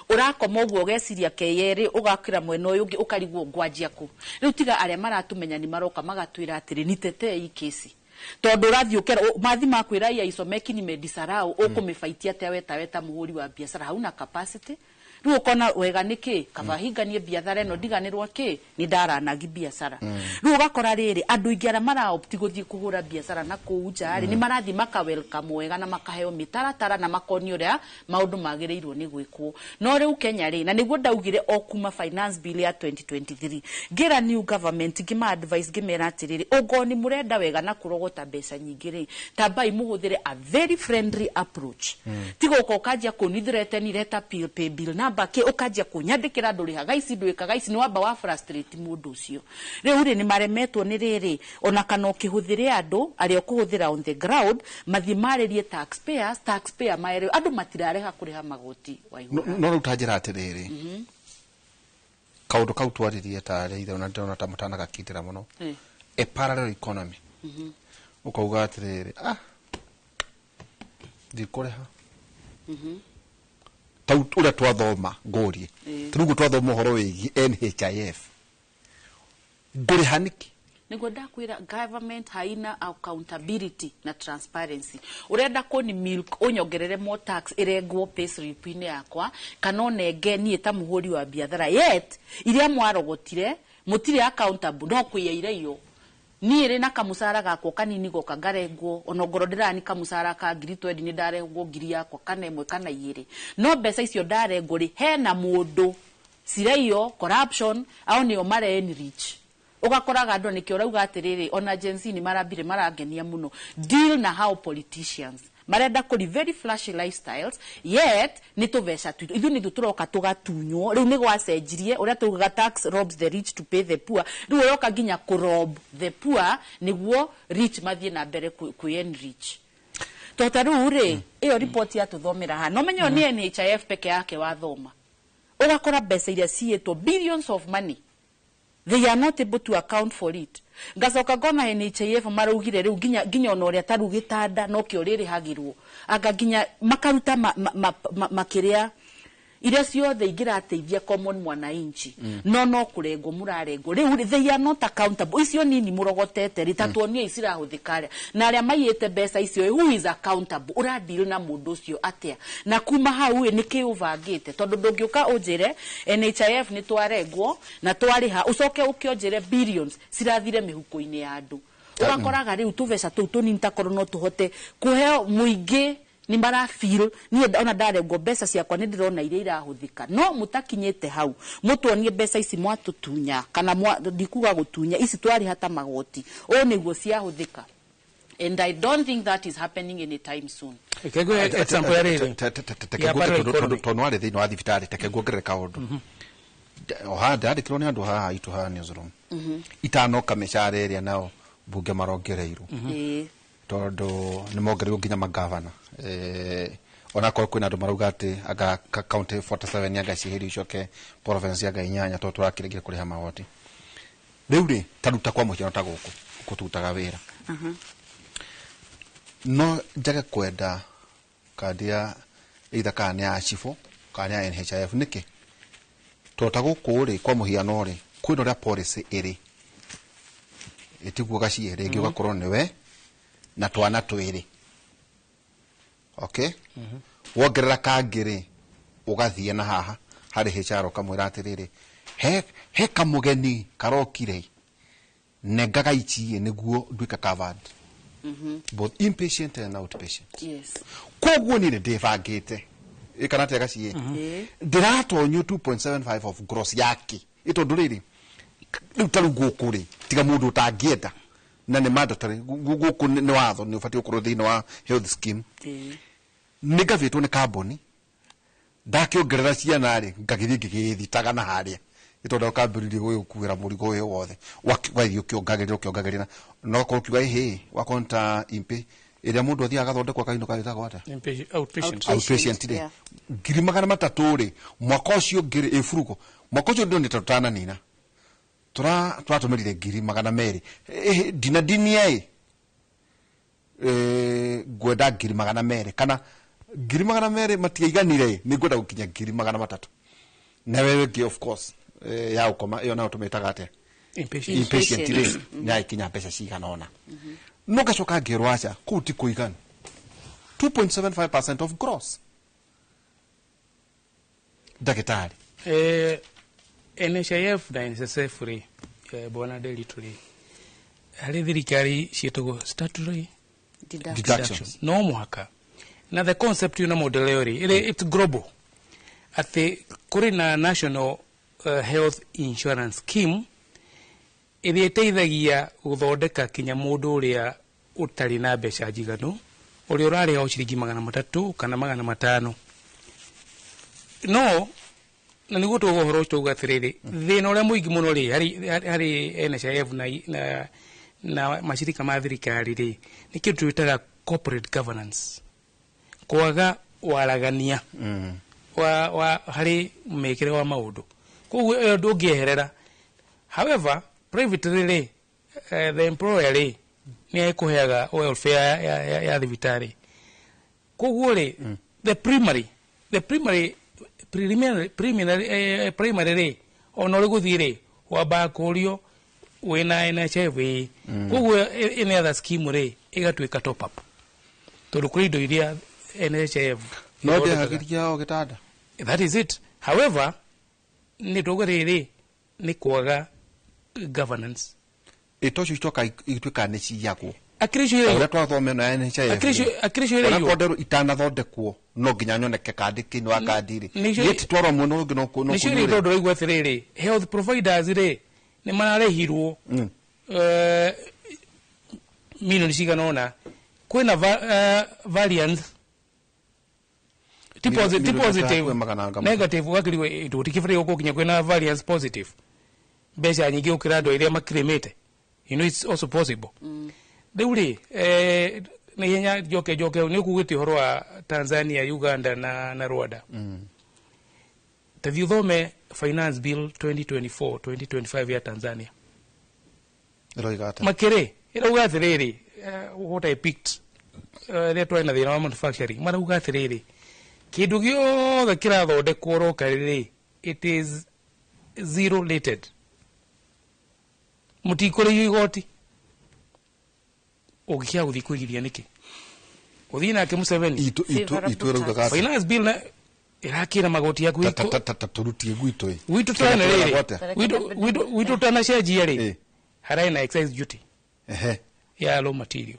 urakoma uguo geciria keyeri ugakira mwena uyu ungi ukarigwo ngwanjia ku riu tiga aria maratumenya ni maroka magatwira atiri ni tete ikesi tondu rathiukera mathi makwira ya isomeki ni medisarau ukumifaitia te weta muhuri wa biashara hauna capacity riu ukona wega niki kava hinganie biathara eno ndiganirwa ki ni ndaranagi biathara riu ugakora riri andu ingiara mara opti guthie kuhura biathara na kuuja ni marathi maka welcome wega na makaheo mitaratara na makoni uria maundu magireirwo ni gwikwo no riu Kenya ri na niguo ndaugire okuma finance bill ya 2023 gira new government gima advice gimera atiriri ugoni murenda wega na kurogota mbeca nyingi ri tabai muhuthire a very friendly approach tigo ko kajia kunithirete ni reta pay bill na bake ukajia kunyandikira nduri haga ici ndwikaga ici ni wamba wa frustrate mundu ucio riu ri ni maremetwo ni riri ona kana ukihuthire andu ari okuhuthira on the ground mathimarerie taxpayer maere andu matirareha kuriha magoti wa iguru no rutajira atiriri kaundu kau twaririe tare ithe ona ndona ta mutana gakitira muno a parallel economy ukauga atiriri ndikureha ura twathoma ngorie turugo twathoma horo wigi NHIF nguri haniki niguo ndakwira government haina accountability na transparency urenda ko ni milk unyongerere mo tax irengwo pay slip ine yakwa kana nenge nie ta muhuri wa biathara yet iria mwarogotire mutire accountable no kuyaire iyo ni ire na kamusara gako kanini goka ngarengwo onogoro ndirani kamusara ka 2020 ni ndarengwo ngiri yakwa kana imwe kana igiri no mbeca icio ndarengwo ri hena mundu cireyo corruption au ni o mare enrich ugakoraga andu ni kiorauga atiriri ona agency ni marabire maragenia muno deal na how politicians marenda kuri very flashy lifestyles, yet ni tuveca tu ithu ni turoka tugatunyo riu ni gwacenjirie uria tugaga tax robs the rich to pay the poor, riu uroka ginya kurob the poor niguo rich mathie na mbere ku enrich. Totaru ri iyo report ya tuthomera ha no menyo ni NHIF peke yake wathoma ugakora mbeca iria cietwo billions of money, they are not able to account for it. Ngacoka ngona NHIF maraugire riu ginya ona uria taru gitanda no kio riri hagirwo anga ginya makaruta makiria iria ciothe ingirateithia common mwananchi no kurengo murarengo riu they are not accountable. Icio nini murogotete ritatuonie isirahuthikare na aria mayete mbeca icio who is accountable, uradil na mundu ucio atia na kuma hau ni kiuvangite tondu ndungiuka unjire NHIF ni twarengwo na twariha ucoke ukionjire billions cirathire mihuko-ini ya andu ugakoraga riu tuveca tu tunini takorwo no tuhote kuheo muingi ni mara feel ni ona ndarengwo mbeca ciakwa ni ndirona iria irahuthika no mutakinyete hau mutuonie mbeca ici mwatutunya kana ndikuga gutunya ici twari hata magoti o niguo ciahuthika, and I don't think that is happening anytime soon. Kego example ya riri tonware thini wa thibitari tekegwongerera kaundu oha ndandikirwo ni andu haha itu haha newsroom itanoka mishara iria nao bunge marongereirwo tondu ni mongereirwo nginya magavana ona kwa kwina andu marauga ati aga county 47 yaga cihiri icoke province yaga 8 to turakiregira kuriha magoti riu ri taruta kwa muhiano ta guku kututaga wira no jaga kwenda kadia either kana ya chifo kana ya NHIF niki tota guku ri kwa muhiano ri kwina ria policy iri itiguo gaci iri ngi ugakorwo niwe na twana twiri okay wongerera kangiri ugathie na haha hari HR kamwira atiriri he kamugeni karokire negaga ichi niguo ndwika covered both inpatient and outpatient. Yes. Koguo ni ndivangite ikana tega cie ndiratonyo 2.75 of gross yake ito nduriri utarugo kuri tiga mundu utangienda na ni mandatory guku ni watho ni ufati ukuru thini wa health scheme nigavitwo ni kamboni ndakiongerera ciana ri ngagithie ngigithitaga na haria itonda kambiririe gukuira murigo uyu wothe waithio kiongagerera no kukiuga he wakonta impe iria mundu athia agathondekwa kaino kaitagwo ata outpatient ri ngiri magana matatu ri mwaka ucio ngiri ifuruko mwaka ucio ndio nitatana nina turatumirire ngiri magana meri dina dinia gwenda ngiri magana meri kana ngiri magana meri matiaiganire ni gwenda gukinya ngiri magana matatu na wewe of course ya ukoma iyo na utumetaga ate inpatient ri na ikinya pesa cigana ona no gacoka ngirwa acha kuti kuigana 2.75% of gross dakitari NHIF na NSSF ri bona daily tuli hali thirikari cietogo statutory deductions no muhaka na the concept yuna model it's global at the Korea National Health Insurance Scheme iria iteithagia guthondeka kinya mundu uria utari na mbeca njiganu uria urari ho ciringi 300 kana 500 no na niguo tuguhoro tuga atiriri thina uria muingi muno ri hari NHIF na mashirika ma thirikari ri ni kindu twitaga corporate governance kwaga waragania wa hari mekere wa maundu koguo ndungieherera. However private ri the employer ri ni ekuheaga welfare ya thibitari koguo ri the primary ri ono ri guthire wamba kurio wina NHIF koguo any other scheme ri igatwika top up tondu kuri indo iria NHIF no ndihagiria o gitanda. That is it. However ni togorere ni kwaga governance itocio itoka itwika ni ciyako akirishire ora twathome na NHIF akirishire yo kodero itanathondekwo no nginya nyoneke kandi kinu akandiri yeti twaro muno ngino kuno ni ndo igwa tiriri health providers ri ni mararehirwo milioni cigana ona kwina variance positive negative wakiriwe tutikifire uko kinya kwina variance positive besha nyingi ukirado ile makrimete it's also possible deuli nihenya joke ni kugiti horo wa Tanzania, Uganda na Rwanda tavyuthome finance bill 2024-2025 ya Tanzania makere irauga athiriri what I picked retwa na thina wa manufacturing marauga athiriri kindu giothe kirathondekwo roka riri it is zero rated mutikore igoti ugikia guthi kwigithia niki uthi nake Museveni finance bill na irakira magoti yaku turutie gwitu twana riri gwitu twana sheji ri harai na excise duty ya raw material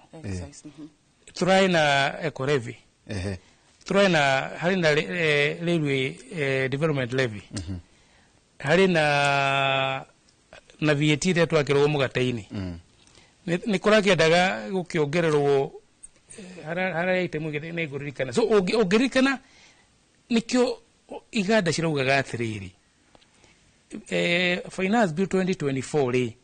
turai na eco levy turai na hari na railway development levy hari na VAT ile twakirwo mugataini ni kurakia daga gukiongererwo hara ite mugire ne guririkana so ogirikana nikyo iganda ciraugaga atiriri finance bill 2024 ri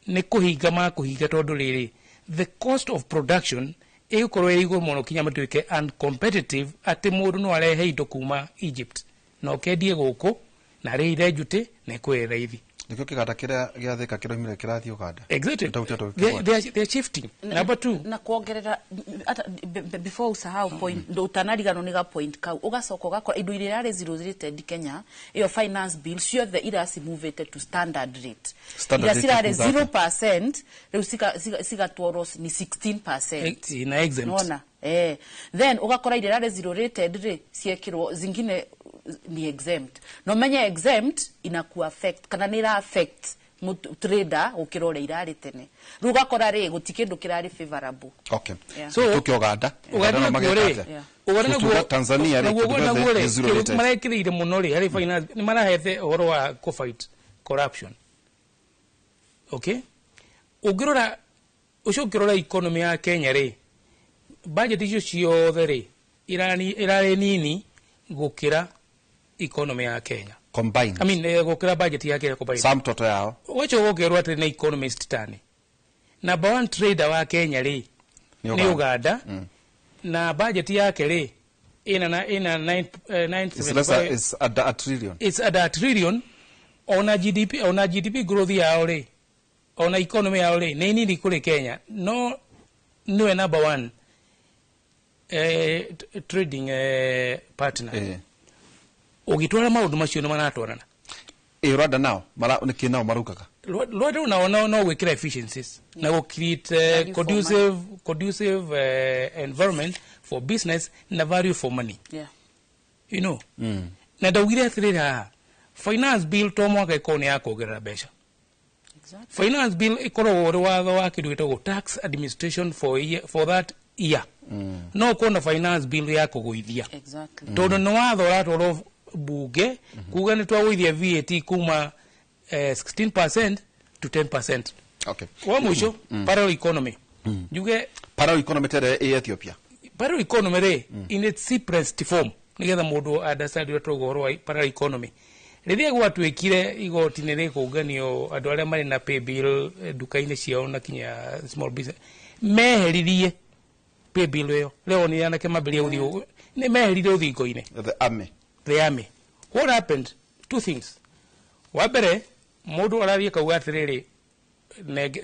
ni kuhinga tondu riri the cost of production igukorwo irigo muno kinya matuike uncompetitive ati mundu no arehe indo kuma Egypt no kendie guku na ri ire njute ne kwera ithi nikyo kiganda kiria giathika kiroimire kirathio Uganda exactly they are shifting number 2 na kuongerera before usahau point ndo utanarigano niga point kau ugacoka ugakora indo iria ari zero rated Kenya iyo finance bill ciothe irasi moved to standard rate ira cirare 0% riu cigatworo ni 16% ina exempt nona then ugakora iria ari zero rated ri ciekirwo zingine ni exempt no menya exempt inaku affect kana nira affect trader ukirore irari tene rugakora ri gutikindu kirari favorable okay so tukio Uganda Uganda Tanzania ri zero rated marekire muno ri hari finance ni marahete horo wa co fight corruption okay ugirora ushukirora economy ya Kenya ri budget icio ciothe ri irari nini gukira economy ya Kenya combined I mean gukira budget ya Kenya combined sam toto yao wacho gogerwa ati na economist tani number 1 trader wa Kenya ri ni Uganda na budget yake ri ina 9 is a trillion it's a trillion ona GDP growth yao ri ona economy yao ri ni nini kule Kenya no number 1 trading partner ugitwara maundu macio manatwarana Rwanda nao nao marukaga Rwanda no wikira efficiencies na go create conducive environment for business na value for money you know na dawire athirira finance bill to mwaka ikoni yako gerera besha finance bill ikoro wori watho wa kindu gitagwo tax administration for that year no kona finance bill yako guithia tondu no watho ratoro buge kuga ni twagwithia VAT kuma 16% to 10%. Okay. Wa mwisho parallel economy. Juge parallel economy tere Ethiopia. Parallel economy re in its simplest form. Nigetha mundu understand what goro parallel economy. Rithia gwatwikire igoti ni rikuganio andu aria mari na pay bill duka-ini ciao na kinya small business. Meheririe pay bill yo. Leo ni anake mabiria uthio. Ni meheririe uthingo-ini. The army. What happened? Two things. Wabere mundu arathie kauga atiriri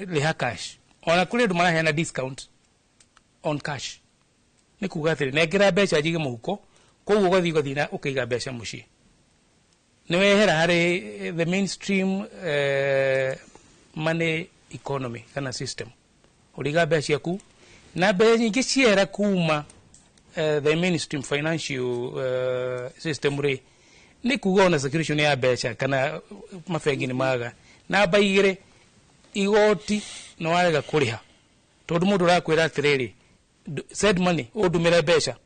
liha cash ona kuri ndu marahena discount on cash ni kuga atiri negera becha jige muhuko koguo gothi na ukaiga becha muci ni wehera hari the mainstream money economy kana system uriga becha yaku na becha nyingi ciera kuma the mainstream financial system ri ni kuona security ya becha kana mafengi ni maga na baigire igoti no warega kuriha tondu mundu rakwira atiriri said money udumira becha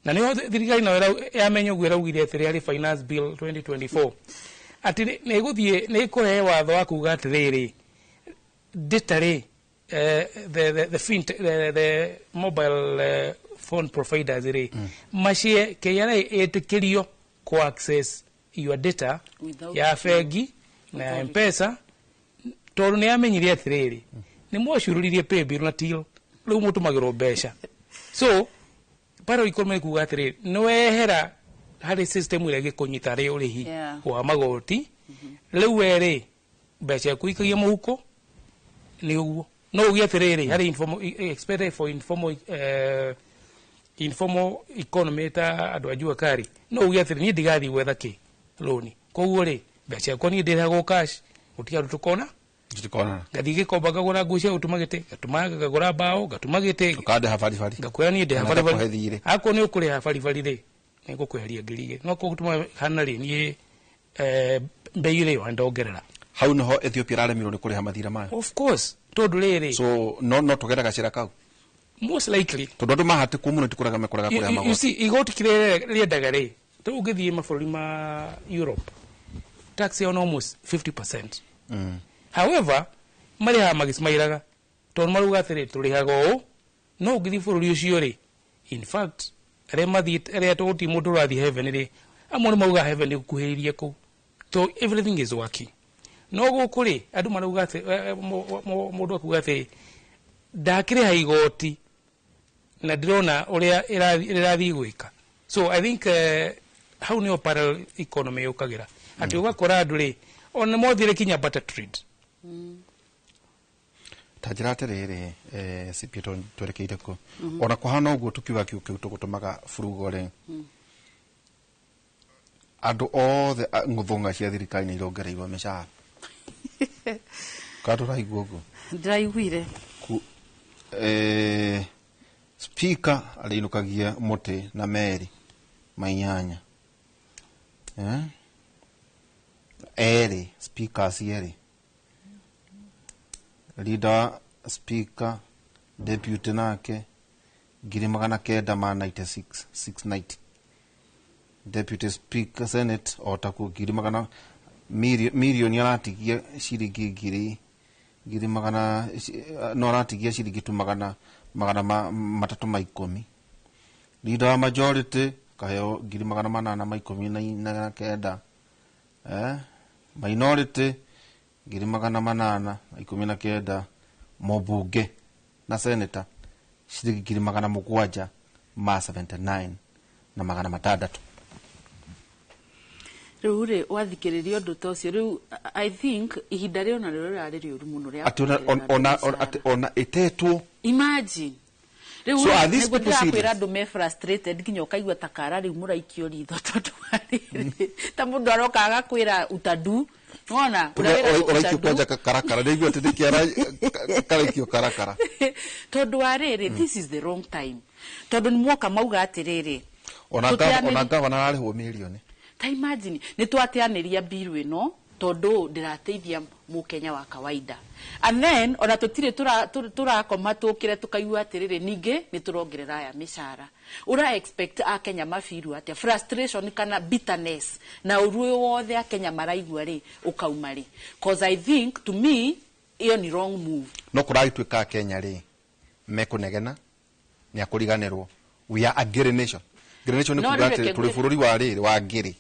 na niyo thirikari na yamenyo gwira ugire atiriri finance bill 2024 ati ne guthie ne kuhe watho wa kuga atiriri ditari the mobile phone providers mashie keyana etekelio ko access your data ya fegi na M-Pesa tondu ni amenyirie atiriri ni mwoshururirie pay bill na till lu mutumagiro besha so paro ikorme kuga atiriri no ehera hari system ile gikunyita ri urihi wa magoti riu eri besha kuikagia muhuko ni uguo no ugia atiriri hari expected for informal economy ta andu ajua kari no ugia atiriri ni digathi wetha ki loni koguo ri besha ko ni ndirago cash utia tukona gathige komba gagura gucia utumagite gatumaga gagura bao gatumagite ukade hafari fari gakwira ni de hafari fari ako ni ukuri hafari fari ri ngo kweheria ngirige no ko gutuma hana ri ni mbeire yo ndongerera hau no Ethiopia raremirwo ni kuriha mathira mayo of course tondu riri so no tugera gacira kau most likely tondu andu mahate kumuno tikuraga mekuraga kuriha magoti you see igoti kire riendaga ri to ugithie maburi ma Europe tax on almost 50%. However, mariha magismairaga tondu maruga atiriri turihaga o no ugithi bururi ucio ri in fact area toti mundu rathi heaven ri amwe mauga heaven ni kuhiririe ku so everything is working no gukuri andu maruga ati mundu akuga ati ndakire ha igoti na dirona uria irathi gwika so I think how ni parallel economy ukagira ati ugakora andu ri ona mothire kinya butter trade tajira atiriri cipieto twerekeire ko ona kuhana uguo tukiuga kiu tugutumaga furugore andu othe nguthunga cia thirikari ni irongereirwo mishahara katuraigua uguo ndiraiguire speaker arinukagia muti na meri mainyanya eri speakers eri leader speaker deputy nake 996 deputy speaker senate otaku 900 milioni aratigia shiringi 900 no aratigia shiringi tu magana matatu ma 10 leader majority kaheo 819 minority 819 mobunge na senator shiringi 700 ma 79 na magana matandatu riu ri wathikiriria undu ta ucio riu I think ihinda rio na rio rari riuru muno ria ati ona itetwo imagine riu so are these people serious andu me frustrated nginya ukaigua takara riu muraikio ritho tondu ta mundu aroka agakwira utadu ona uraikio kwanja karakara ndigua ati ndikiara karaikio karakara tondu ariri this is the wrong time tondu ni mwoka mauga atiriri ona gavana arihwo milioni ta imagine ni twatianiria bill ino tondu ndirateithia mukenya wa kawaida and then ona tutire turakoma tukire tukaigua atiriri ningi ni turongerera ya mishara ura expect a Kenya mafiru atia frustration kana bitterness na uruo wothe a Kenya maraigua ri ukauma ri cause I think to me iyo ni wrong move no kuraitwika Kenya ri mekunegena ni akuriganirwo we are a great nation ni kuga ati turi bururi wa riri wa ngiri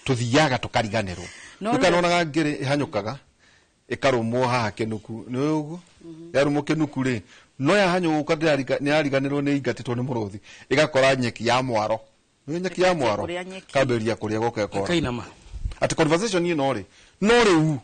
tuthiaga tukariganirwo tukanona ngiri ihanyukaga ikarumwo haha kenuku ni uguo yarumwo kenuku ri no yahanyuka ni ariganirwo ni ingatitwo ni muruthi igakora nyeki ya mwaro ni nyeki ya mwaro kamberia kuria gokekora kainama ati conversation ni no riu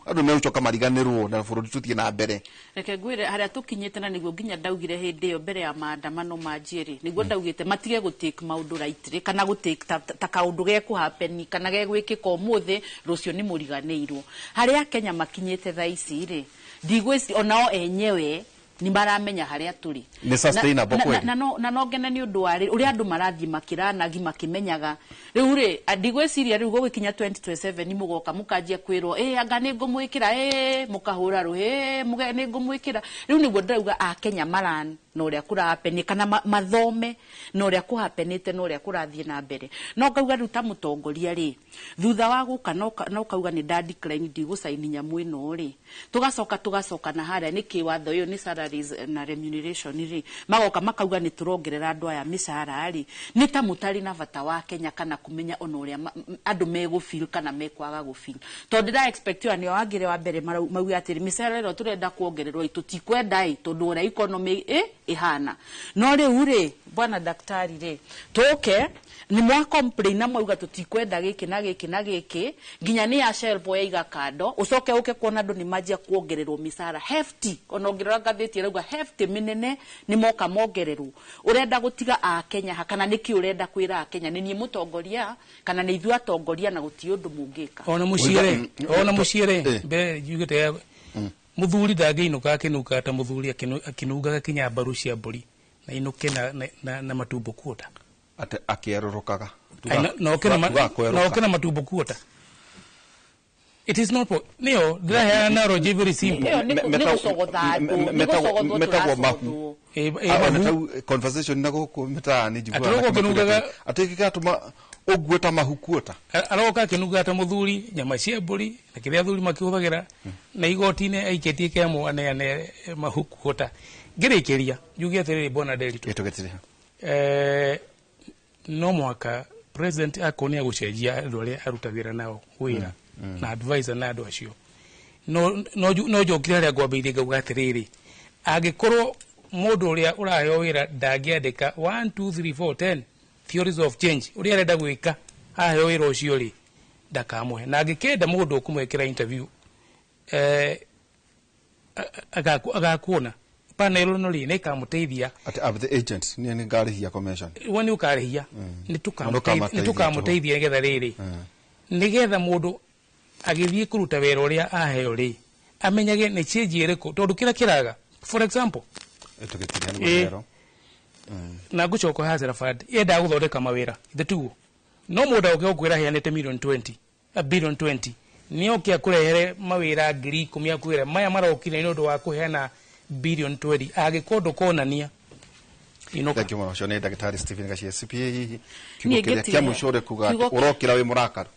andu meuchoka mariganirwo na bururi tuthie na mbere reke ngwire haria tukinyite na niguo nginya ndaugire hindi yo mbere ya maandamano ma njiri niguo ndaugite matige gutake maundu rightly kana gutake ta kaundu ge ku happen kana ge gwikika umuthi rucio ni muriganirwo haria Kenya makinyite thaici ri ndigwisi onao enyewe ni maramenya haria turi ni sustainable kweli na no ngene ni undu wari uri andu marathi makiranagi makimenyaga riu ri ndigwiciria riu gwikinya 2027 ni mugoka mukanjia kwirwo anga ni ngumwikira mukahura ruhe muge ni ngumwikira riu niguo ndauga a Kenya maran na uria kurapeni kana mathome na uria kuhapenite na uria kurathie na mbere no ngauga ruta mutongoria ri thutha wa guka no kauga ni da decline ndigusaini nyamu ino ri tugacoka na haria ni kiwatho yo ni salaries na remuneration ri magoka makauga ni turongerera andu aya mishahara ri ni ta mutari na bata wa Kenya kana kumenya ono uria andu megufeel kana mekwaga gufeel to ndira expect yo ni wagire wa mbere mau atiri mishahara ro turenda kuongererwo itutikwenda tondu uria economy ihana no riu ri bwana daktari ri toke ni mwa complain na mwauga tutikwenda giki na giki na giki nginya ni ya shelf ya iga kando ucoke uke kuona andu ni majia kuongererwo misara hefty onongerera gatheti rauga hefty minene ni moka mongererwo urenda gutiga a Kenya hakana niki urenda kwira a Kenya ni mutongoria kana ni ithu atongoria na guti undu mungika ona muciere be jugete muthuri ndangeinuka akinuka ta muthuri akinuga kinya mbaru cia mburi na inuke na matumbo kuota ate akierurukaga no kena matumbo kuota. It is not neo ndira na roje very simple metagwo mahu conversation na guku metani jugwa atekika tuma ogweta mahu kuota aroka kinuga ta muthuri nyama cia mburi na kiria thuri makihuthagira na igoti-ini aiketie kemo ane mahu kuota ngirikiria juge atiriri bona delito itugetire no mwaka president akonia gucenjia andu aria arutagira nao wira na advisor na andu acio no jokira aria ngwambeirie ngauga atiriri angikorwo mundu uria urayo wira ndangiandika 1 2 3 4 10 theories of change uria arenda gwika ayo wira ucio ri ndakamwe na angikenda mundu kumwekera interview agakuona panel no ri ne kamuteithia at the agent ni ngarihia commission woni ukarihia ni tukamuteithia nigetha riri nigetha mundu agithie kuruta wera uria aheo ri amenyage ni change iriko tondu kira kiraga for example etugetithia ni wero na gucoko hazira fund yenda guthondeka mawira ithutuo no mundu ukiukwira hianite million 20 a billion 20 ni okia kurehere mawira ngiri 10 akwira maya marokire ni undu wa kuheana billion 20 agikondo konania inoka kimo shone daktari Stephen Gashie CPA kigokeria kia mushore kuga urokira we murakara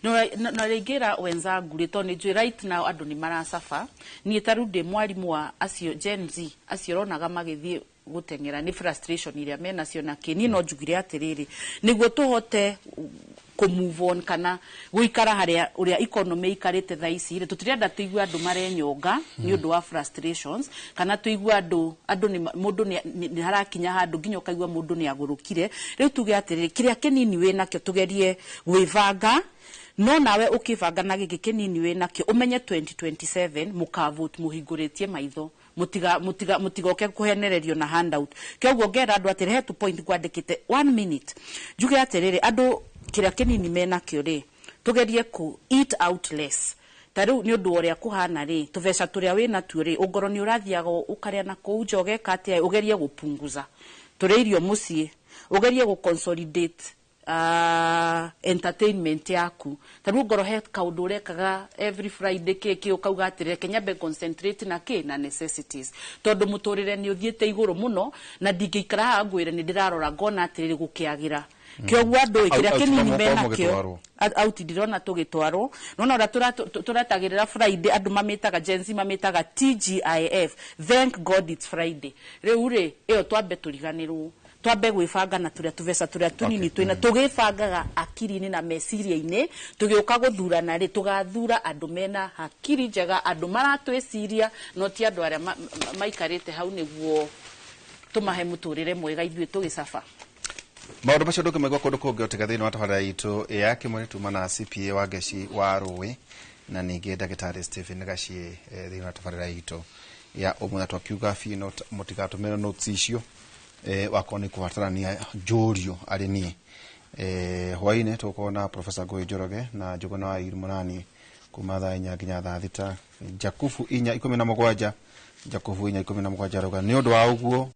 no regira wenzangu rito ni jwe right now andu ni marasafa ni tarude mwalimu wa acio Gen Z acio ronaga magithie gutengera ni frustration iria mena cio na kini no njugire atiriri niguo tuhote ku move on kana guikara haria uria economy ikarite thaici ri tutirenda tuigua andu marenyonga ni undu wa frustrations kana tuigua andu ni mundu ni harakinya handu nginya ukaigua mundu ni agurukire riu tuge atiriri kiria kinini we nakio tugerie gwivanga no nawe ukivanga na giki kinini we nakio umenye 2027 mukavote muhinguritie maitho mutigoke kuhenererio na handout kyoguo ngera andu atire to point kwandikite 1 minute juge atiriri andu kiria kinini mena kio ri tugerie ku eat out less taru ni undu uria kuhana ri tuveca turia wina tuo ri ungoro ni urathiaga ukaria na ku njoge kati ugerie gupunguza turia irio mucie ugerie gu consolidate entertainment yaku taru ngoro he kaundu urekaga every Friday kiki ukauga atire Kenya concentrate na na necessities tondu muturire ni uthiete iguru muno na ndingikara angwire ni ndirarora ngona atire gukiagira kyoguo andu ikiria kinini mena kio out ndirona tugitwarwo nona ora turatagirira Friday andu mamitaga Gen Z mamitaga TGIF thank God it's Friday riu ri iyo twambe turiganirwo twambe gwibanga na turia tuveca turia tunini twina tugibangaga akiri-ini na meciria-ini tugiuka guthurana ri tugathura andu mena hakiri njega andu maratwiciria no ti andu aria maikarite hau niguo tumahe muturire mwega ithuĩ tugicafa maundu macio nduke maigua kundu kungi otiga thiini wa tabarira itu ya kimwe tuma na CPA wa Geci wa Rũĩ na ningi Daktari Stephen Gashie thiini wa tabarira itu ya umwe twakiuga fino mutigatumira notes icio wakoni kubatarania njurio ari ni hwaine tukona Professor Ngũi Njoroge na Njuguna wa Irmunani kuma thaa 4 nginya thaa 6 Jakubu 4:17 Jakubu 4:17 rauga ni undu wa uguo